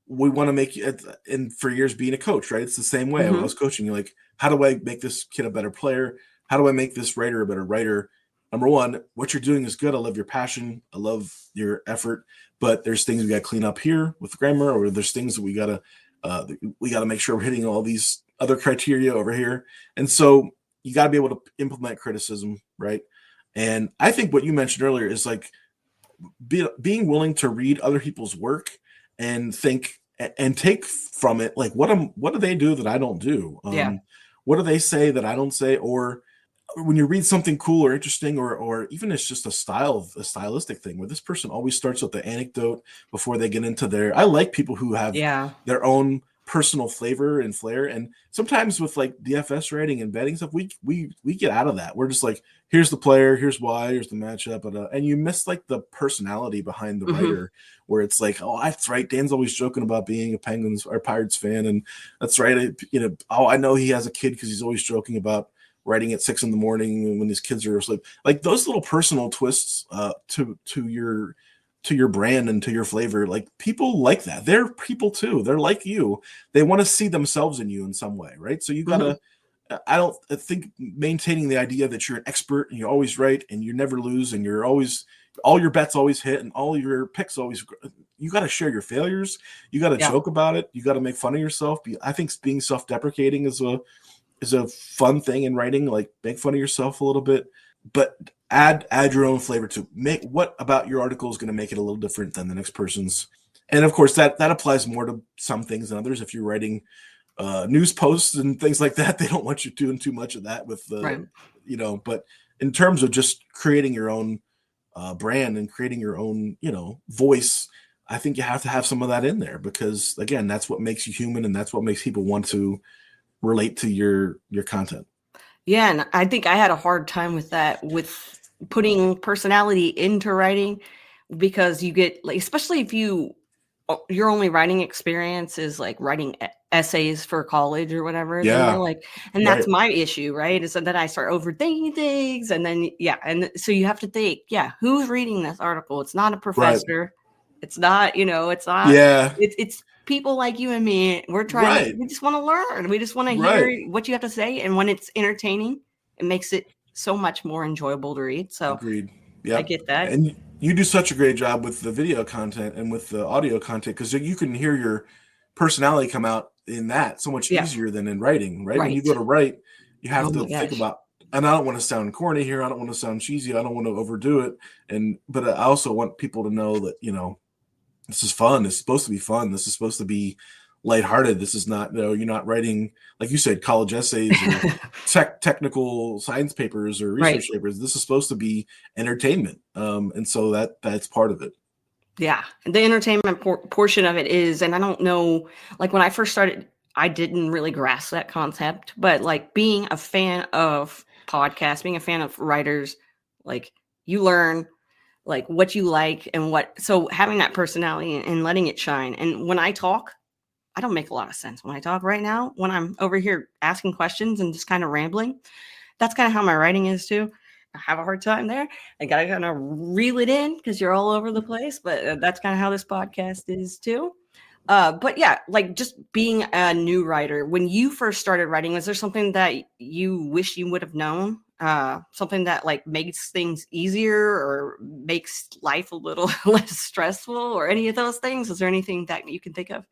we want to make you, and for years being a coach, right? It's the same way. When I was coaching, you're like, how do I make this kid a better player? How do I make this writer a better writer? Number 1, what you're doing is good. I love your passion. I love your effort, but there's things we got to clean up here with grammar, or there's things that we got to make sure we're hitting all these other criteria over here. And so you got to be able to implement criticism, right? And I think what you mentioned earlier is like being willing to read other people's work and think and take from it, like, what do they do that I don't do? What do they say that I don't say? Or when you read something cool or interesting, or even it's just a stylistic thing where this person always starts with the anecdote before they get into I like people who have their own personal flavor and flair. And sometimes with like DFS writing and betting stuff, we get out of that. We're just like, here's the player, here's why, here's the matchup, and you miss like the personality behind the writer, where it's like, oh, that's right, Dan's always joking about being a Penguins or Pirates fan, and that's right, I know he has a kid because he's always joking about writing at 6 a.m. when these kids are asleep. Like those little personal twists to your brand and to your flavor, like people like that. They're people too. They're like you. They want to see themselves in you in some way, right? So you gotta. I think maintaining the idea that you're an expert and you're always right and you never lose and you're always, all your bets always hit and all your picks always. You got to share your failures. You got to joke about it. You got to make fun of yourself. I think being self-deprecating is a fun thing in writing. Like, make fun of yourself a little bit, but add your own flavor to make what about your article is going to make it a little different than the next person's. And of course that applies more to some things than others. If you're writing news posts and things like that, they don't want you doing too much of that with but in terms of just creating your own brand and creating your own voice, I think you have to have some of that in there, because again, that's what makes you human and that's what makes people want to relate to your content. Yeah, and I think I had a hard time with that, with putting personality into writing, because you get, like, especially if your only writing experience is like writing essays for college or whatever, and that's my issue, right? Is that I start overthinking things, and then and so you have to think, who's reading this article? It's not a professor, it's not, it's not, it's people like you and me. We're trying we just want to learn, we just want to hear what you have to say, and when it's entertaining, it makes it so much more enjoyable to read. So agreed. Yeah, I get that. And you do such a great job with the video content and with the audio content, because you can hear your personality come out in that so much easier than in writing, right? When you go to write, you have to think about, and I don't want to sound corny here, I don't want to sound cheesy, I don't want to overdo it, but I also want people to know that this is fun. It's supposed to be fun. This is supposed to be lighthearted. This is not, you're not writing, like you said, college essays or technical science papers or research papers. This is supposed to be entertainment. And so that's part of it. Yeah. The entertainment portion of it is, and I don't know, like when I first started, I didn't really grasp that concept, but like being a fan of podcasts, being a fan of writers, like you learn like what you like and so having that personality and letting it shine. And when I talk, I don't make a lot of sense when I talk right now. When I'm over here asking questions and just kind of rambling, that's kind of how my writing is too. I have a hard time there. I got to kind of reel it in because you're all over the place, but that's kind of how this podcast is too. But yeah, like just being a new writer, when you first started writing, was there something that you wish you would have known? Something that like makes things easier or makes life a little less stressful or any of those things? Is there anything that you can think of?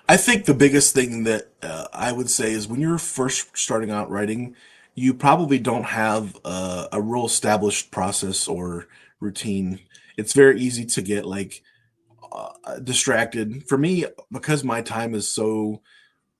I think the biggest thing that I would say is when you're first starting out writing, you probably don't have a real established process or routine. It's very easy to get like distracted. For me, because my time is so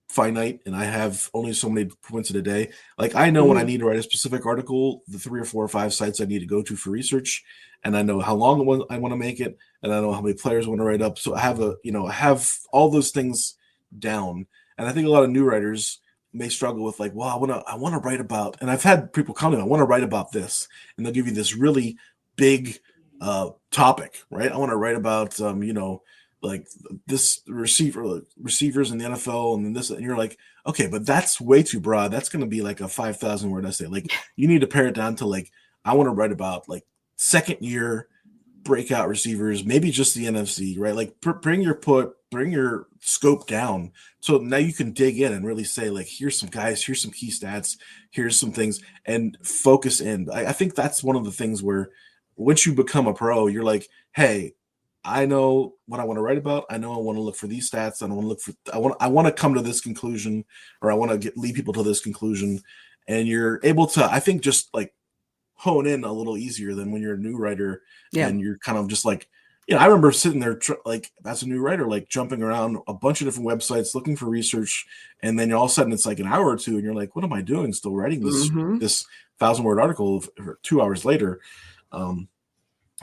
finite and I have only so many points in a day. Like I know when I Mhm. need to write a specific article, the 3 or 4 or 5 sites I need to go to for research, and I know how long I want to make it, and I know how many players I want to write up. So I have I have all those things down. And I think a lot of new writers may struggle with like, well, I want to write about, and I've had people come to me, I want to write about this, and they'll give you this really big topic, right? I want to write about like this receivers in the NFL and this, and you're like, okay, but that's way too broad. That's going to be like a 5,000 word essay. Like you need to pare it down to like, I want to write about like second year breakout receivers, maybe just the NFC, right? Like bring your scope down. So now you can dig in and really say like, here's some guys, here's some key stats, here's some things, and focus in. I think that's one of the things where once you become a pro, you're like, hey, I know what I want to write about. I know I want to look for these stats. I don't want to look for. I want to come to this conclusion, or I want to lead people to this conclusion. And you're able to, I think, just like hone in a little easier than when you're a new writer Yeah. and you're kind of just like, I remember sitting there like as a new writer, like jumping around a bunch of different websites looking for research, and then all of a sudden it's like an hour or two, and you're like, what am I doing? Still writing Mhm. this 1,000 word article 2 hours later. Um,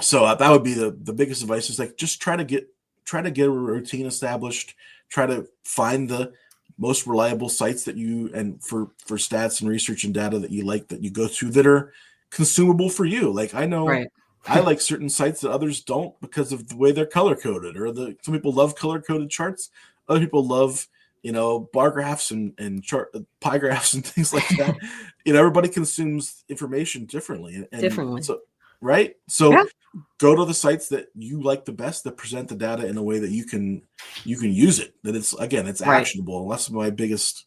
so that would be the biggest advice is like just try to get a routine established, try to find the most reliable sites that you and for stats and research and data that you like that you go to that are consumable for you. Like I know Right. I like certain sites that others don't because of the way they're color coded, or some people love color coded charts, other people love bar graphs and chart pie graphs and things like that. Everybody consumes information differently, and Differently. so right, so Yeah. go to the sites that you like the best that present the data in a way that you can use it, that it's Right. actionable. And that's my biggest,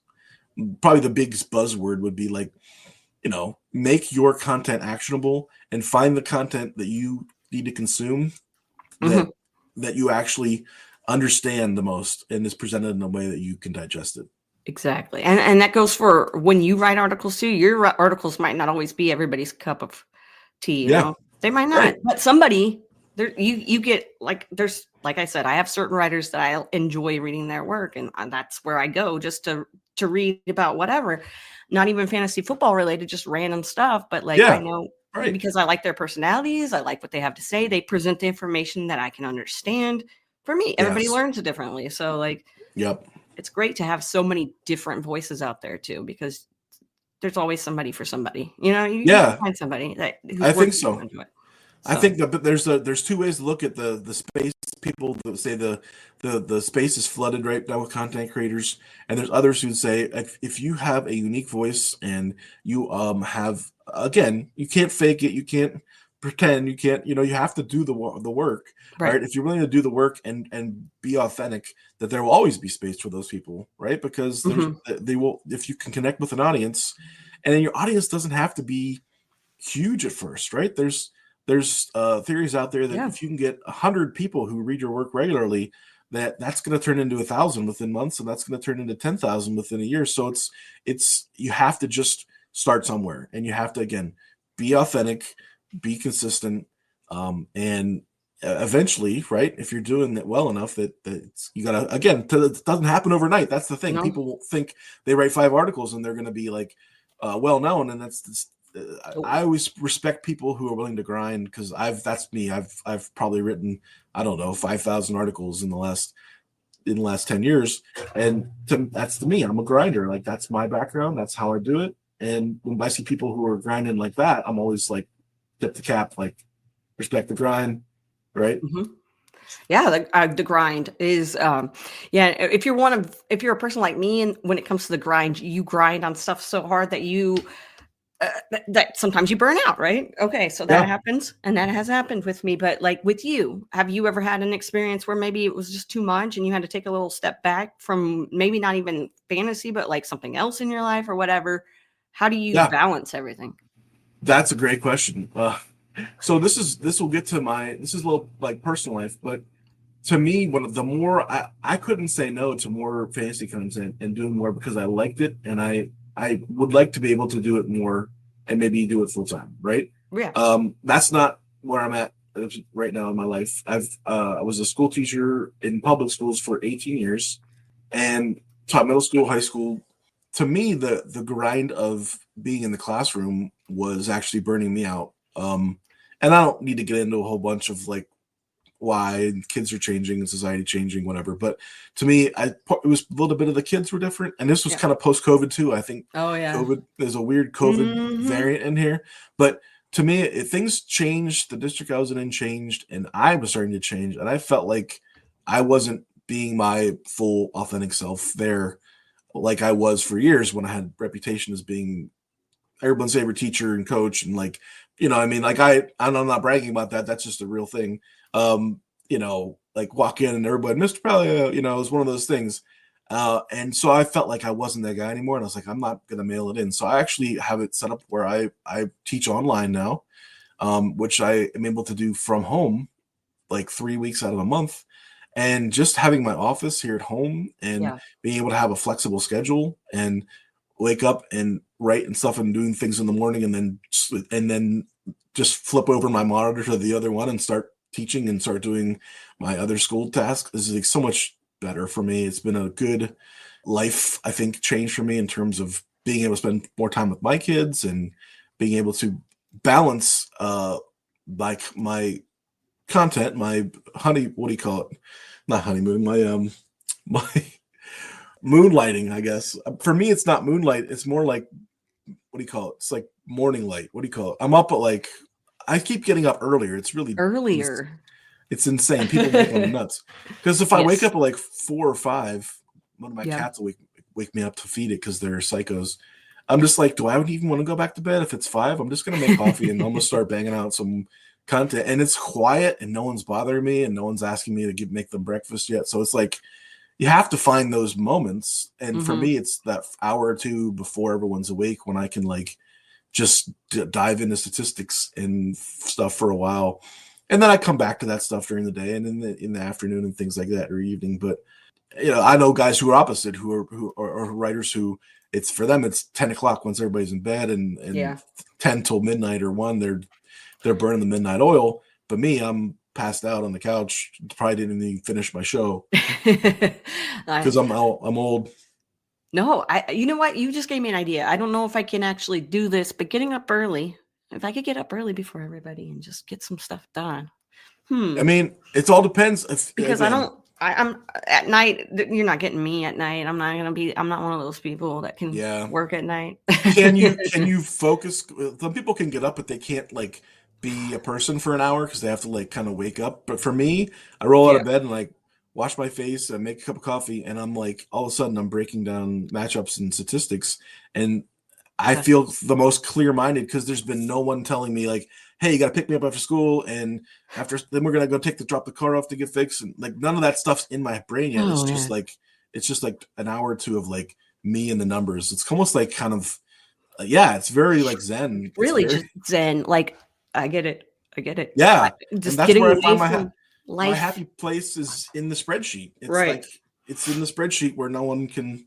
probably the biggest buzzword would be like, make your content actionable and find the content that you need to consume that Mhm. that you actually understand the most and is presented in a way that you can digest it. Exactly. And that goes for when you write articles too. Your articles might not always be everybody's cup of tea, you Yeah, know? They might right. not. But somebody there you get like there's like I said, I have certain writers that I enjoy reading their work, and that's where I go just to read about whatever. Not even fantasy football related, just random stuff, but like I Yeah, know right. because I like their personalities, I like what they have to say. They present the information that I can understand. For me, everybody Yes. learns differently. So like Yep. it's great to have so many different voices out there too, because there's always somebody for somebody. You can Yeah, find somebody whose I work think you so. enjoy. I So think that there's two ways to look at the space. People that say the space is flooded right now with content creators, and there's others who say if you have a unique voice and you have, again, you can't fake it, you can't pretend, you can't, you have to do the work. right. Right, if you're willing to do the work and be authentic, that there will always be space for those people, right? Because Mhm. they will, if you can connect with an audience, and then your audience doesn't have to be huge at first, right? There's theories out there that Yeah. if you can get 100 people who read your work regularly, that's going to turn into 1,000 within months, and that's going to turn into 10,000 within a year. So it's you have to just start somewhere, and you have to, again, be authentic, be consistent, and eventually, right? If you're doing it well enough, that you gotta, again, it doesn't happen overnight. That's the thing. No. People think they write 5 articles and they're going to be like well known, and Oh, I always respect people who are willing to grind, because that's me. I've probably written, I don't know, 5,000 articles in the last 10 years, and that's to me. I'm a grinder. Like that's my background. That's how I do it. And when I see people who are grinding like that, I'm always like, tip the cap, like respect the grind, right? mhm. Yeah, the grind is, yeah. If you're a person like me, and when it comes to the grind, you grind on stuff so hard that that sometimes you burn out, right? Okay, so that Yeah. happens, and that has happened with me. But like with you, have you ever had an experience where maybe it was just too much, and you had to take a little step back from maybe not even fantasy, but like something else in your life or whatever? How do you Yeah. balance everything? That's a great question. So this will get to this is a little like personal life, but to me, the more I couldn't say no to more fantasy content and doing more because I liked it, and I would like to be able to do it more and maybe do it full time, right? Yeah. That's not where I'm at right now in my life. I was a school teacher in public schools for 18 years and taught middle school, high school. To me, the grind of being in the classroom was actually burning me out. And I don't need to get into a whole bunch of like why kids are changing and society changing, whatever. But to me, it was a little bit of the kids were different, and this was kind of post COVID too. I think Oh yeah. COVID, there's a weird COVID variant in here, but to me, things changed. The district I was in changed, and I was starting to change, and I felt like I wasn't being my full authentic self there, like I was for years when I had reputation as being everyone's favorite teacher and coach, and like I mean, like I'm not bragging about that. That's just a real thing. Like walk in and everybody, Mr. Palyo, it was one of those things. And so I felt like I wasn't that guy anymore. And I was like, I'm not going to mail it in. So I actually have it set up where I teach online now, which I am able to do from home, like 3 weeks out of a month. And just having my office here at home and being able to have a flexible schedule and wake up and write and stuff and doing things in the morning and then just flip over my monitor to the other one and start teaching and start doing my other school tasks is like so much better for me. It's been a good life, I think, change for me in terms of being able to spend more time with my kids and being able to balance like my content, my what do you call it? Not honeymoon, my moonlighting, I guess. For me, it's not moonlight. It's more like, what do you call it? It's like morning light. What do you call it? I'm up at like, I keep getting up earlier. It's really earlier. It's insane. People think I'm nuts. Because if I wake up at like 4 or 5, one of my cats will wake me up to feed it because they're psychos. I'm just like, do I even want to go back to bed if it's 5? I'm just going to make coffee and I'm going to start banging out some content. And it's quiet and no one's bothering me and no one's asking me to make them breakfast yet. So it's like, you have to find those moments. And for me, it's that hour or two before everyone's awake when I can like just dive into statistics and stuff for a while. And then I come back to that stuff during the day and in the afternoon and things like that or evening. But, I know guys who are opposite, who are writers who it's for them, it's 10 o'clock once everybody's in bed and 10 till midnight or 1, they're burning the midnight oil. But me, I'm passed out on the couch. Probably didn't even finish my show because I'm old. No, you know what? You just gave me an idea. I don't know if I can actually do this, but getting up early, if I could get up early before everybody and just get some stuff done. I mean, it all depends. Because I'm at night. You're not getting me at night. I'm not one of those people that can work at night. Can you focus? Some people can get up, but they can't like be a person for an hour because they have to like kind of wake up. But for me, I roll out of bed and like wash my face and make a cup of coffee, and I'm like, all of a sudden I'm breaking down matchups and statistics, and I feel the most clear-minded because there's been no one telling me like, hey, you got to pick me up after school, and then we're gonna go drop the car off to get fixed, and like none of that stuff's in my brain yet. It's just like an hour or two of like me and the numbers. It's almost like kind of it's very like zen. Really, just zen. Like I get it. Yeah, just that's getting where I away find from life. My happy place is in the spreadsheet. It's right. It's in the spreadsheet where no one can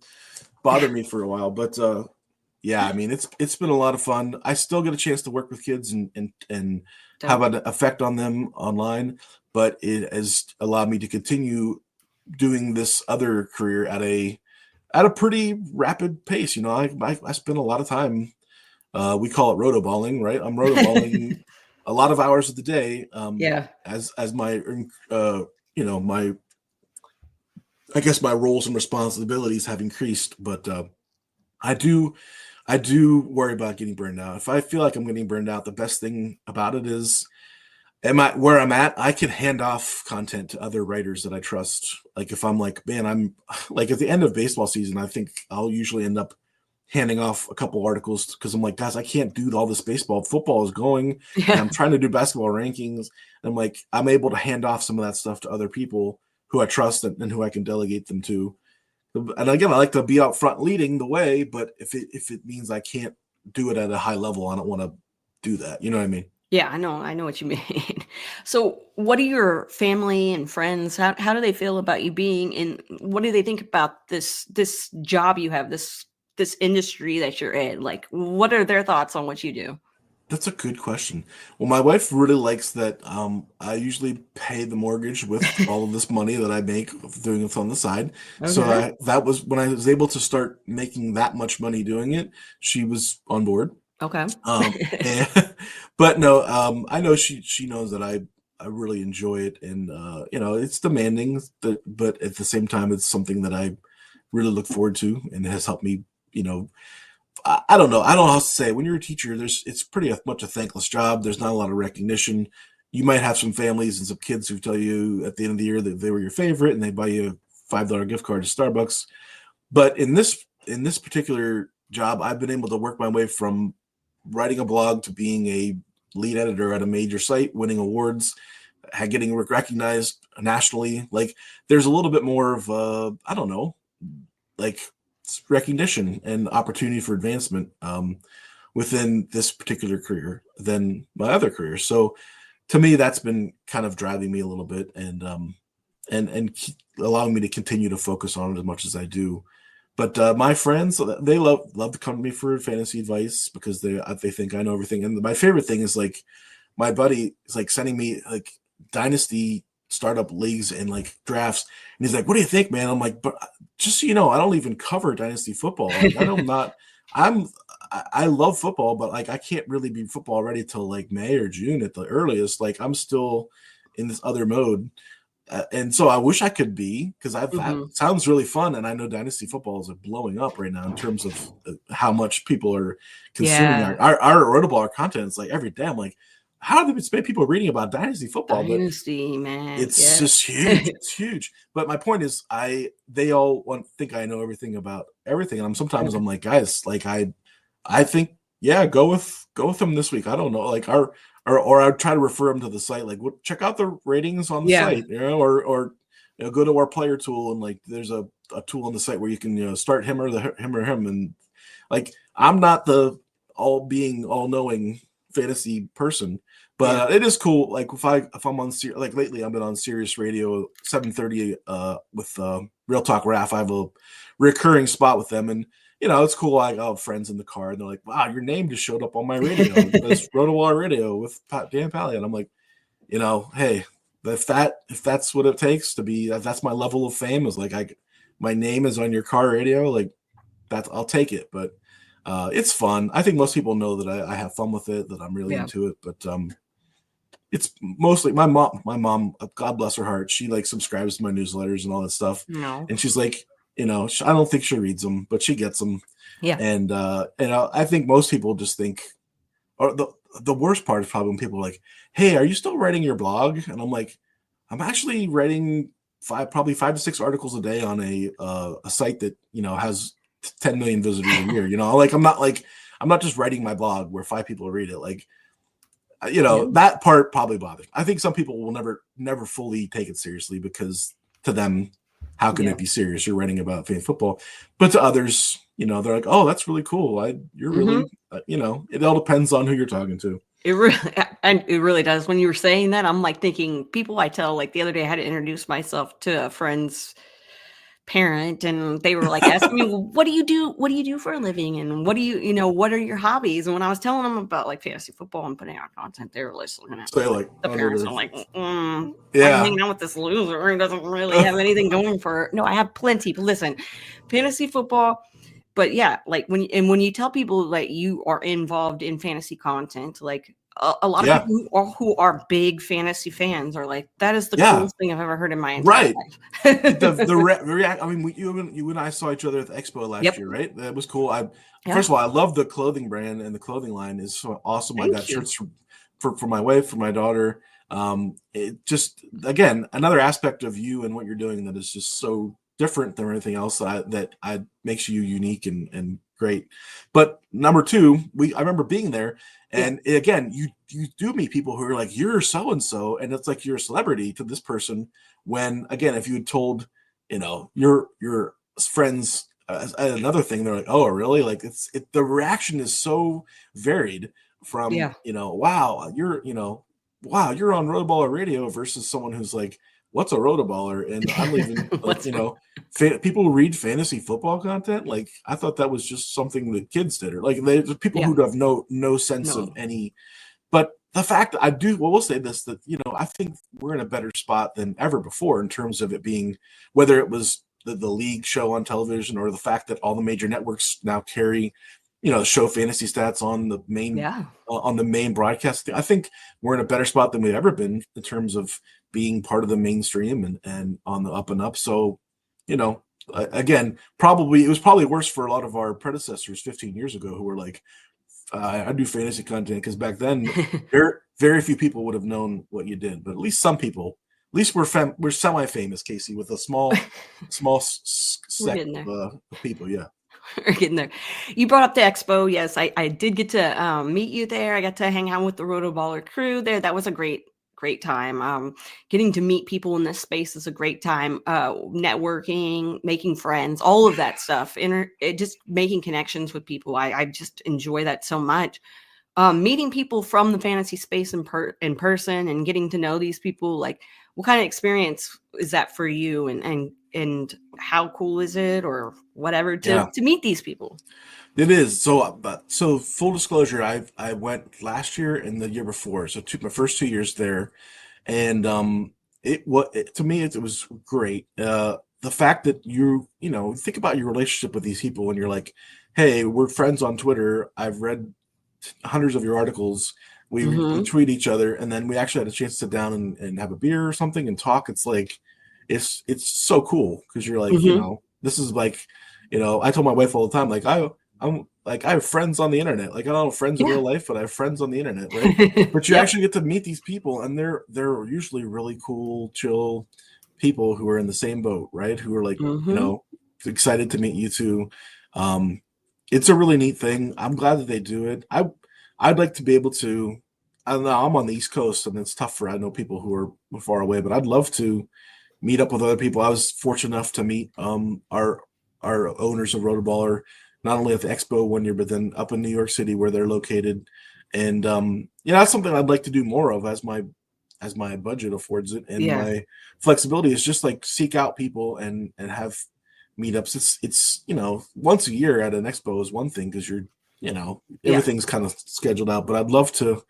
bother me for a while. But I mean, it's been a lot of fun. I still get a chance to work with kids and have an effect on them online, but it has allowed me to continue doing this other career at a pretty rapid pace. I spend a lot of time. We call it rotoballing, right? I'm rotoballing a lot of hours of the day. As my my I guess my roles and responsibilities have increased, but I do worry about getting burned out. If I feel like I'm getting burned out, the best thing about it is where I'm at, I can hand off content to other writers that I trust. Like if I'm like, man, I'm like at the end of baseball season, I think I'll usually end up handing off a couple articles because I'm like, guys, I can't do all this baseball. Football is going. And I'm trying to do basketball rankings. And I'm like, I'm able to hand off some of that stuff to other people who I trust and who I can delegate them to. And again, I like to be out front leading the way, but if it means I can't do it at a high level, I don't want to do that. You know what I mean? Yeah, I know what you mean. So, what do your family and friends, how do they feel about you being in, what do they think about this job you have, this industry that you're in? Like, what are their thoughts on what you do? That's a good question. Well, my wife really likes that I usually pay the mortgage with all of this money that I make doing it on the side. So Okay. that was when I was able to start making that much money doing it, she was on board. Okay. And, but no, I know she knows that I really enjoy it, and it's demanding, but at the same time, it's something that I really look forward to, and it has helped me. You know, I don't know. I don't know how to say. When you're a teacher, it's pretty much a thankless job. There's not a lot of recognition. You might have some families and some kids who tell you at the end of the year that they were your favorite, and they buy you a $5 gift card to Starbucks. But in this particular job, I've been able to work my way from writing a blog to being a lead editor at a major site, winning awards, getting recognized nationally. Like there's a little bit more of I don't know, like recognition and opportunity for advancement within this particular career than my other career. So to me, that's been kind of driving me a little bit, and allowing me to continue to focus on it as much as I do. But my friends, they love to come to me for fantasy advice because they think I know everything. And my favorite thing is like my buddy is like sending me like dynasty startup leagues and like drafts, and he's like, "What do you think, man?" I'm like, "But just so you know, I don't even cover dynasty football. Like, I don't not. I'm I love football, but like I can't really be football ready till like May or June at the earliest. Like I'm still in this other mode." And so I wish I could be, because that Hmm. sounds really fun, and I know dynasty football is like blowing up right now in terms of how much people are consuming Yeah. our RotoBaller content. It's like every day I'm like, how do these people reading about dynasty football? But Dynasty, man. it's Yeah. just huge. It's huge. But my point is, they all think I know everything about everything, and I'm like, guys, like I think, yeah, go with them this week. I don't know, like or I try to refer them to the site, like check out the ratings on the Yeah. site, or go to our player tool, and like there's a tool on the site where you can start him, and like I'm not the all knowing fantasy person, Yeah. but it is cool. Like if I'm on like lately, I've been on Sirius Radio 7:30 with Real Talk Raf. I have a recurring spot with them, and it's cool. I have friends in the car, and they're like, "Wow, your name just showed up on my radio. That's RotoBaller Radio with Dan Palyo." And I'm like, hey, if that's what it takes to be, if that's my level of fame, is like my name is on your car radio, like I'll take it. But it's fun. I think most people know that I have fun with it, that I'm really Yeah. into it. But it's mostly my mom. My mom, God bless her heart, she like subscribes to my newsletters and all that stuff, No. and she's like, I don't think she reads them, but she gets them. Yeah. And I think most people just think, or the worst part is probably when people are like, "Hey, are you still writing your blog?" And I'm like, "I'm actually writing probably 5 to 6 articles a day on a site that has 10 million visitors a year. Like I'm not just writing my blog where 5 people read it. Like Yeah. that part probably bothers. I think some people will never fully take it seriously, because to them, how can Yeah. it be serious? You're writing about fantasy football. But to others, they're like, "Oh, that's really cool. You're Hmm. really, it all depends on who you're talking to." It really, and it really does. When you were saying that, I'm like thinking people I tell, like the other day, I had to introduce myself to a friend's parent, and they were like asking me, well, what do you do? What do you do for a living? And what do what are your hobbies? And when I was telling them about like fantasy football and putting out content, they were looking at So me they're like, like, the under parents their, are like, I'm yeah, hanging out with this loser who doesn't really have anything going for her. No, I have plenty. But listen, fantasy football. But yeah, like when you tell people that you are involved in fantasy content, like a lot of yeah, people who are big fantasy fans are like, that is the yeah, coolest thing I've ever heard in my entire right. life. The react. I mean, you and I saw each other at the expo last Yep. year, right? That was cool. Yeah. First of all, I love the clothing brand, and the clothing line is so awesome. I got Thank you. shirts for my wife, for my daughter. It just, again, another aspect of you and what you're doing that is just so different than anything else that makes you unique and great. But number two, I remember being there, Yeah. and again, you do meet people who are like, "You're so and so," and it's like you're a celebrity to this person. When again, if you had told your friends another thing, they're like, "Oh, really?" Like the reaction is so varied from Yeah. wow, you're wow, you're on RotoBaller Radio versus someone who's like, what's a RotoBaller? And I don't even like, What's wrong? people who read fantasy football content. Like, I thought that was just something that kids did, or like there's people Yeah. who have no sense of No. any. But the fact that we'll say this, that, I think we're in a better spot than ever before in terms of it being, whether it was the league show on television or the fact that all the major networks now carry, show fantasy stats on the main Yeah. Broadcast. I think we're in a better spot than we've ever been in terms of being part of the mainstream and on the up and up. So, again, it was probably worse for a lot of our predecessors 15 years ago who were like, I do fantasy content, because back then very few people would have known what you did, but at least some people, at least we're semi-famous, Casey, with a small sect of people. Yeah. We're getting there. You brought up the expo. Yes, I did get to meet you there. I got to hang out with the RotoBaller crew there. That was a great time. Getting to meet people in this space is a great time. Networking, making friends, all of that stuff. Just making connections with people. I just enjoy that so much. Meeting people from the fantasy space in person and getting to know these people. Like, what kind of experience is that for you? And how cool is it, or whatever, to meet these people? It is. So full disclosure, I went last year and the year before. So my first 2 years there, and to me it was great. The fact that you think about your relationship with these people, and you're like, hey, we're friends on Twitter. I've read hundreds of your articles. We tweet each other, and then we actually had a chance to sit down and have a beer or something and talk. It's like, it's so cool, because you're like, this is like, I told my wife all the time, like, I'm like, I have friends on the internet. Like, I don't have friends in real life, but I have friends on the internet, right? But you actually get to meet these people, and they're usually really cool, chill people who are in the same boat, right? Who are like, excited to meet you too. It's a really neat thing. I'm glad that they do it. I'd like to be able to. I don't know. I'm on the East Coast, and it's tough I know people who are far away, but I'd love to meet up with other people. I was fortunate enough to meet our owners of RotoBaller, not only at the Expo one year, but then up in New York City where they're located. And that's something I'd like to do more of as my budget affords it, and my flexibility is just like seek out people and have meetups. It's once a year at an expo is one thing, because you're everything's kind of scheduled out. But I'd love to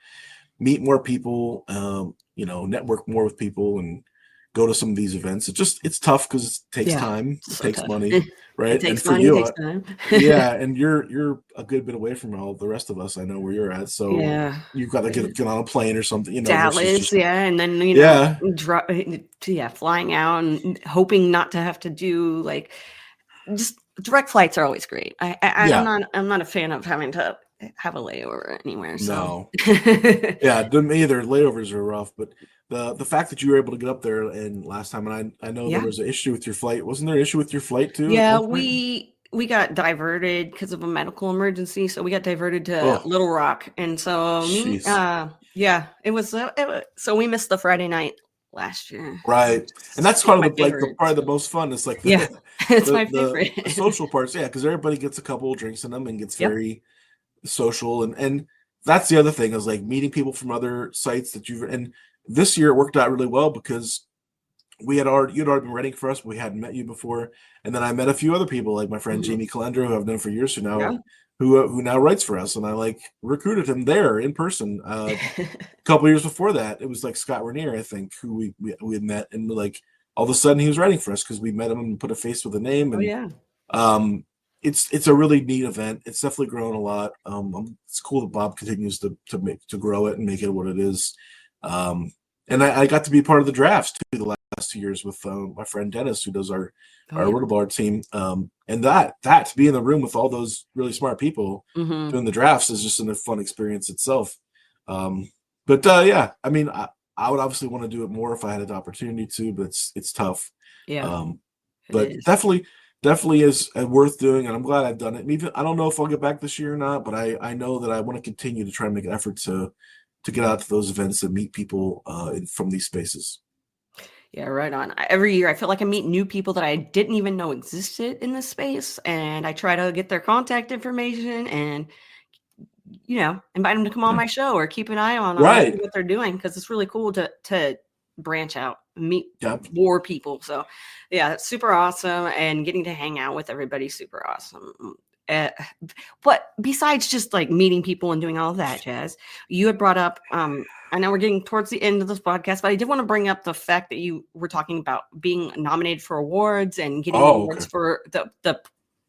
meet more people, network more with people, and go to some of these events. It's tough because it takes time, it takes money, right? It takes and for money, you, it takes time. and you're a good bit away from all the rest of us. I know where you're at, so you've got to get on a plane or something, Dallas, and then flying out and hoping not to have to do like just direct flights are always great. I'm not a fan of having to have a layover anywhere. So. No, didn't either. Layovers are rough, but the fact that you were able to get up there and last time, and I know there was an issue with your flight. Wasn't there an issue with your flight too? Yeah, we got diverted because of a medical emergency, so we got diverted to Little Rock, and so it was. So we missed the Friday night last year, right? And that's part of the most fun. It's like it's my favorite. The social parts, because everybody gets a couple of drinks in them and gets very social, and that's the other thing is like meeting people from other sites that and this year it worked out really well because you'd already been writing for us, but we hadn't met you before, and then I met a few other people like my friend Jamie Calendro, who I've known for years, who now writes for us, and I like recruited him there in person. A couple years before that, it was like Scott Rainier, I think, who we had met, and like all of a sudden he was writing for us because we met him and put a face with a name. And it's a really neat event. It's definitely grown a lot. It's cool that Bob continues to grow it and make it what it is. And I got to be part of the drafts too the last 2 years with my friend Dennis, who does our RotoBaller team. And that to be in the room with all those really smart people doing the drafts is just a fun experience itself. I mean, I would obviously want to do it more if I had an opportunity to, but it's tough. But definitely is worth doing, and I'm glad I've done it. Even I don't know if I'll get back this year or not, but I know that I want to continue to try and make an effort to get out to those events and meet people from these spaces. Yeah, right on. Every year I feel like I meet new people that I didn't even know existed in this space, and I try to get their contact information and invite them to come on my show or keep an eye on Right. what they're doing, because it's really cool to branch out, meet Yep. more people. So yeah, it's super awesome, and getting to hang out with everybody, super awesome. But besides just like meeting people and doing all of that jazz, you had brought up, I know we're getting towards the end of this podcast, but I did want to bring up the fact that you were talking about being nominated for awards and getting awards for the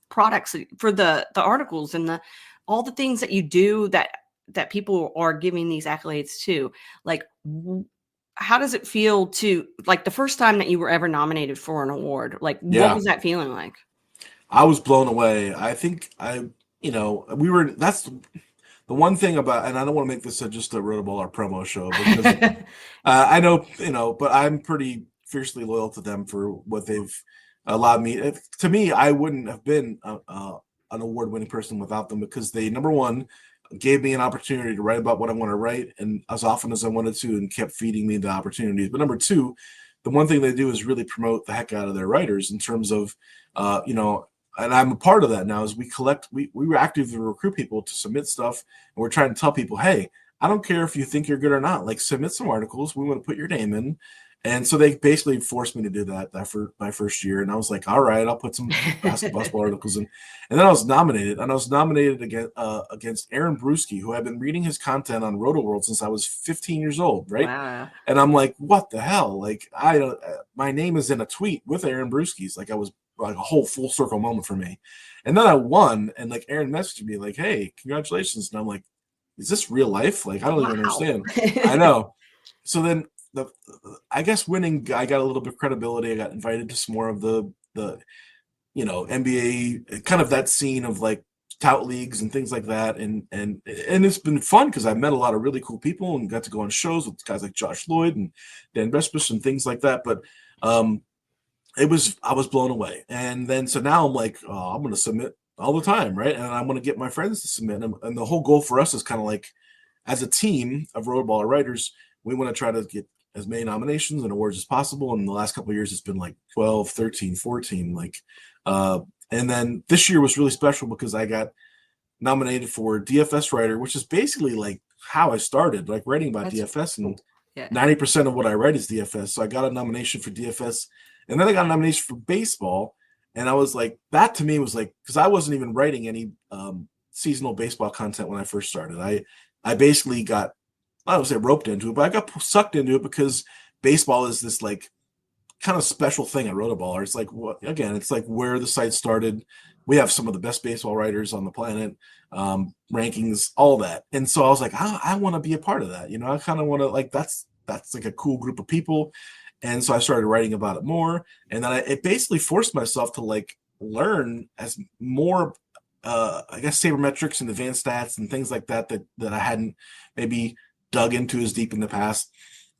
products, for the articles and all the things that you do that people are giving these accolades to. Like, how does it feel to, like, the first time that you were ever nominated for an award? Like, what was that feeling like? I was blown away. I think that's the one thing about, and I don't want to make this just a RotoBaller promo show, because I know, but I'm pretty fiercely loyal to them for what they've allowed me. To me, I wouldn't have been an award-winning person without them, because they, number one, gave me an opportunity to write about what I want to write, and as often as I wanted to, and kept feeding me the opportunities. But number two, the one thing they do is really promote the heck out of their writers in terms of, and I'm a part of that now, is we were actively recruit people to submit stuff, and we're trying to tell people, hey, I don't care if you think you're good or not, like, submit some articles. We want to put your name in. And so they basically forced me to do that for my first year. And I was like, all right, I'll put some basketball articles in. And then I was nominated, against Aaron Brewski, who I've been reading his content on RotoWorld since I was 15 years old, right? Wow. And I'm like, what the hell? Like, my name is in a tweet with Aaron Brewski's. Like, I was like a whole full circle moment for me. And then I won, and like Aaron messaged me like, hey, congratulations. And I'm like, is this real life? Like, I don't even understand. I know. So then I guess winning, I got a little bit of credibility. I got invited to some more of the NBA, kind of that scene of like tout leagues and things like that. And it's been fun because I've met a lot of really cool people and got to go on shows with guys like Josh Lloyd and Dan Vespers and things like that. But I was blown away. And then, so now I'm like, oh, I'm going to submit all the time. Right. And I'm going to get my friends to submit. And the whole goal for us is kind of like, as a team of RotoBaller writers, we want to try to get as many nominations and awards as possible. And the last couple of years, it's been like 12, 13, 14, and then this year was really special because I got nominated for DFS writer, which is basically like how I started, like writing about DFS, and 90% of what I write is DFS. So I got a nomination for DFS, and then I got a nomination for baseball. And I was like, that to me was like, because I wasn't even writing any seasonal baseball content when I first started. I basically got, I don't say roped into it, but I got sucked into it because baseball is this like kind of special thing at RotoBaller. It's like, it's like where the site started. We have some of the best baseball writers on the planet, rankings, all that. And so I was like, I want to be a part of that. I kind of want to, like, that's like a cool group of people. And so I started writing about it more. And then it basically forced myself to like learn as more, I guess, sabermetrics and advanced stats and things like that I hadn't maybe dug into as deep in the past.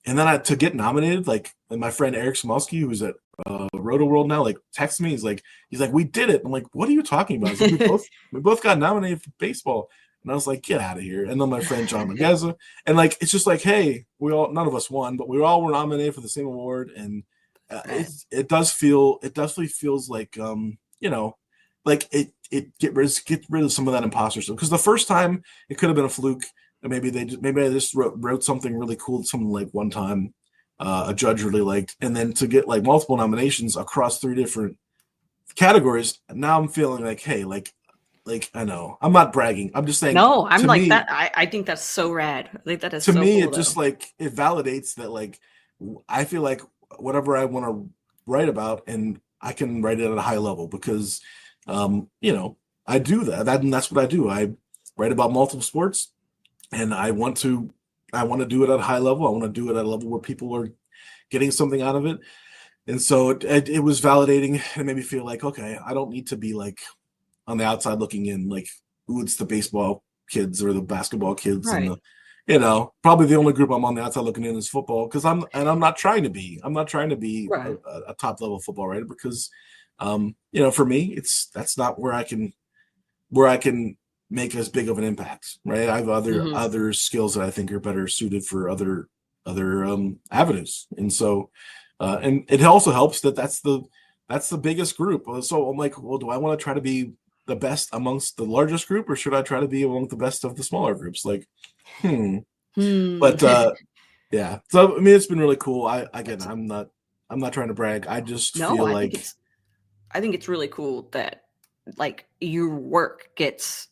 And then to get nominated, like, and my friend Eric Smolsky, who's at RotoWorld now, like, texts me. He's like, we did it. I'm like, what are you talking about? Like, we both got nominated for baseball. And I was like, get out of here. And then my friend John Mageza, and like, it's just like, hey, none of us won, but we all were nominated for the same award. And it definitely feels like, like it get rid of some of that imposter stuff. Because the first time it could have been a fluke. Maybe I just wrote something really cool, something like one time a judge really liked, and then to get like multiple nominations across 3 different categories. Now I'm feeling like, hey, like I know I'm not bragging. I'm just saying. No, I'm like me, that. I think that's so rad. Like that is to so me. Cool, it just like it validates that like I feel like whatever I want to write about, and I can write it at a high level because I do that, and that's what I do. I write about multiple sports. And I want to do it at a high level. I want to do it at a level where people are getting something out of it. And so it was validating. It made me feel like, okay, I don't need to be like on the outside looking in, like, ooh, it's the baseball kids or the basketball kids. Right. And probably the only group I'm on the outside looking in is football, because I'm not trying to be right. a top level football writer, because for me, that's not where I can make as big of an impact, right? I have other skills that I think are better suited for other avenues, and so and it also helps that that's the biggest group. So I'm like, well, do I want to try to be the best amongst the largest group, or should I try to be among the best of the smaller groups? Like, But yeah. So I mean, it's been really cool. I'm not trying to brag. I just No, feel I like think it's really cool that like your work gets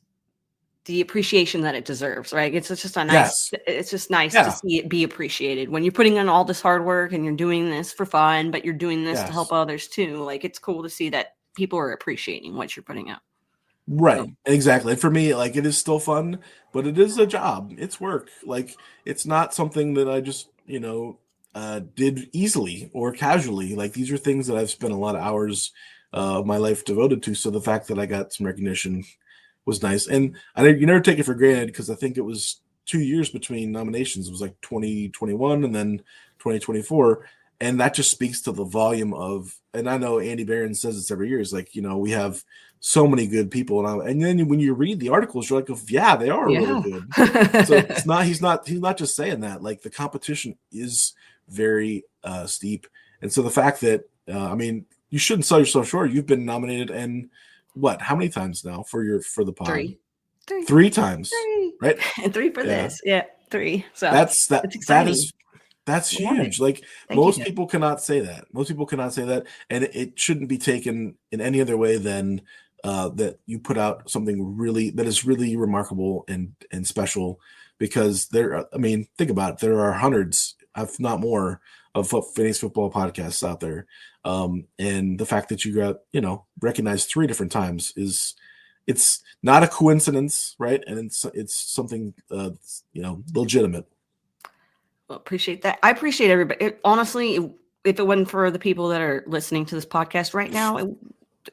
the appreciation that it deserves, right? It's just yes, it's just nice to yeah, see it be appreciated when you're putting in all this hard work and you're doing this for fun, but you're doing this to help yes. others too. Like it's cool to see that people are appreciating what you're putting out. Right. So, Exactly. And for me, like it is still fun, but it is a job. It's work. Like it's not something that I just, did easily or casually. Like these are things that I've spent a lot of hours of my life devoted to. So the fact that I got some recognition was nice. And you never take it for granted because I think it was 2 years between nominations. It was like 2021 and then 2024. And that just speaks to the volume of, and I know Andy Barron says this every year, is like, we have so many good people. And then when you read the articles, you're like, oh, yeah, they are really yeah. good. So he's not just saying that. Like the competition is very steep. And so the fact that, you shouldn't sell yourself short. You've been nominated and how many times now for the pod? Three times, right? And 3 for this. Yeah, 3. So That's it's exciting. That's I love it. huge. Like Thank you, most Jeff. people cannot say that. Most people cannot say that, and it shouldn't be taken in any other way than that you put out something that is really remarkable and special. Because think about it. There are hundreds, if not more, of fantasy football podcasts out there, and the fact that you got recognized 3 different times it's not a coincidence, right? And it's something legitimate. Well, appreciate that. I appreciate everybody. Honestly, if it wasn't for the people that are listening to this podcast right now,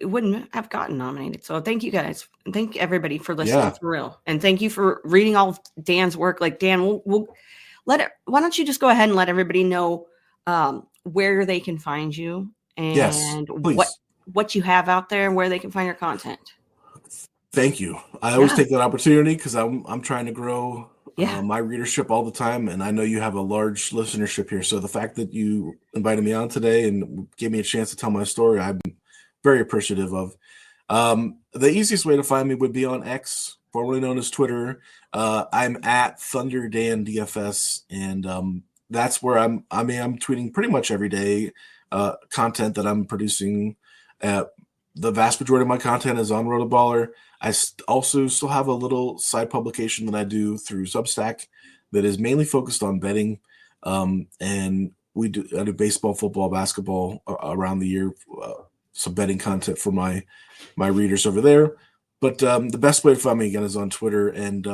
it wouldn't have gotten nominated. So thank you guys. And thank everybody for listening for real. And thank you for reading all of Dan's work. Like Dan, we'll why don't you just go ahead and let everybody know where they can find you and what you have out there and where they can find your content. Thank you. I always take that opportunity because I'm trying to grow my readership all the time, and I know you have a large listenership here. So the fact that you invited me on today and gave me a chance to tell my story, I'm very appreciative of. The easiest way to find me would be on X, formerly known as Twitter. I'm at ThunderDanDFS, and that's where I'm tweeting pretty much every day content that I'm producing. The vast majority of my content is on RotoBaller. I also still have a little side publication that I do through Substack that is mainly focused on betting. And I do baseball, football, basketball around the year, some betting content for my readers over there. But the best way to find me again is on Twitter. And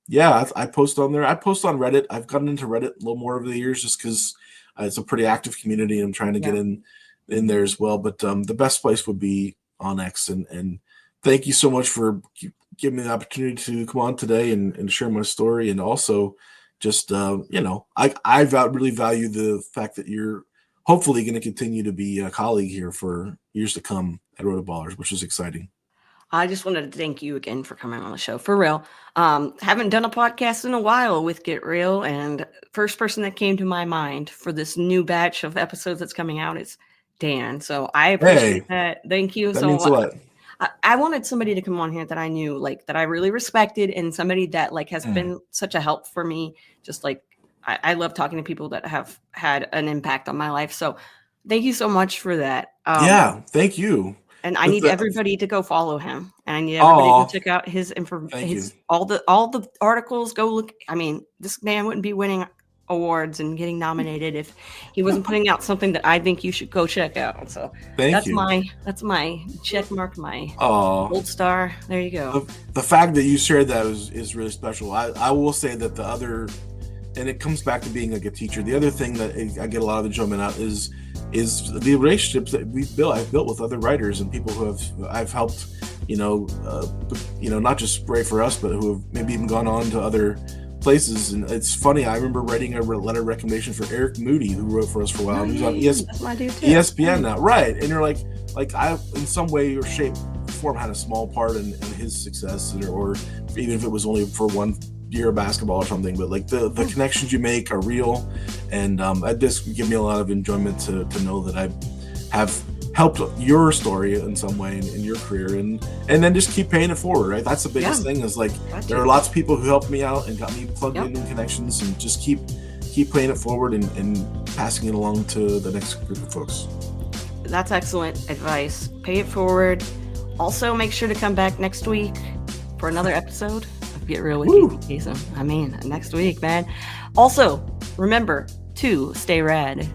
I post on there. I post on Reddit. I've gotten into Reddit a little more over the years just because it's a pretty active community and I'm trying to get in there as well. But the best place would be on X. And thank you so much for giving me the opportunity to come on today and share my story. And also just, I really value the fact that you're hopefully going to continue to be a colleague here for years to come at RotoBallers, which is exciting. I just wanted to thank you again for coming on the show. For real. Haven't done a podcast in a while with Get Real, and first person that came to my mind for this new batch of episodes that's coming out is Dan. So I appreciate that. Thank you. That means a lot. I wanted somebody to come on here that I knew, like, that I really respected, and somebody that, like, has been such a help for me. Just like, I love talking to people that have had an impact on my life. So thank you so much for that. Thank you. And I need everybody to go follow him, and I need everybody to check out his information. All the articles. Go look. I mean, this man wouldn't be winning awards and getting nominated if he wasn't putting out something that I think you should go check out. So that's my check mark, my gold star. There you go. The fact that you shared that is really special. I will say that the other, and it comes back to being like a teacher. The other thing that I get a lot of enjoyment out is the relationships that I've built with other writers and people who I've helped, not just write for us, but who have maybe even gone on to other places. And it's funny, I remember writing a letter of recommendation for Eric Moody, who wrote for us for a while. He was on ESPN now, right? And you're like I, in some way or shape, form, had a small part in his success, or even if it was only for 1 year of basketball or something. But like the connections you make are real, and it just give me a lot of enjoyment to know that I have helped your story in some way in your career, and then just keep paying it forward, right? That's the biggest thing is like there are lots of people who helped me out and got me plugged in connections, and just keep paying it forward and passing it along to the next group of folks. That's excellent advice. Pay it forward. Also, make sure to come back next week for another episode of Get Real with Kacey Kasem. I mean, next week, man. Also, remember to stay rad.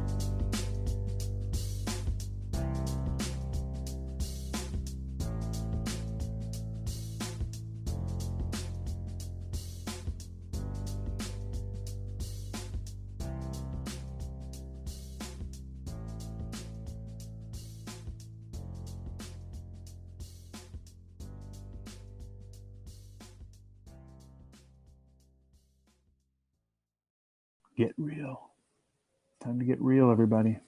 Get real. Time to get real, everybody.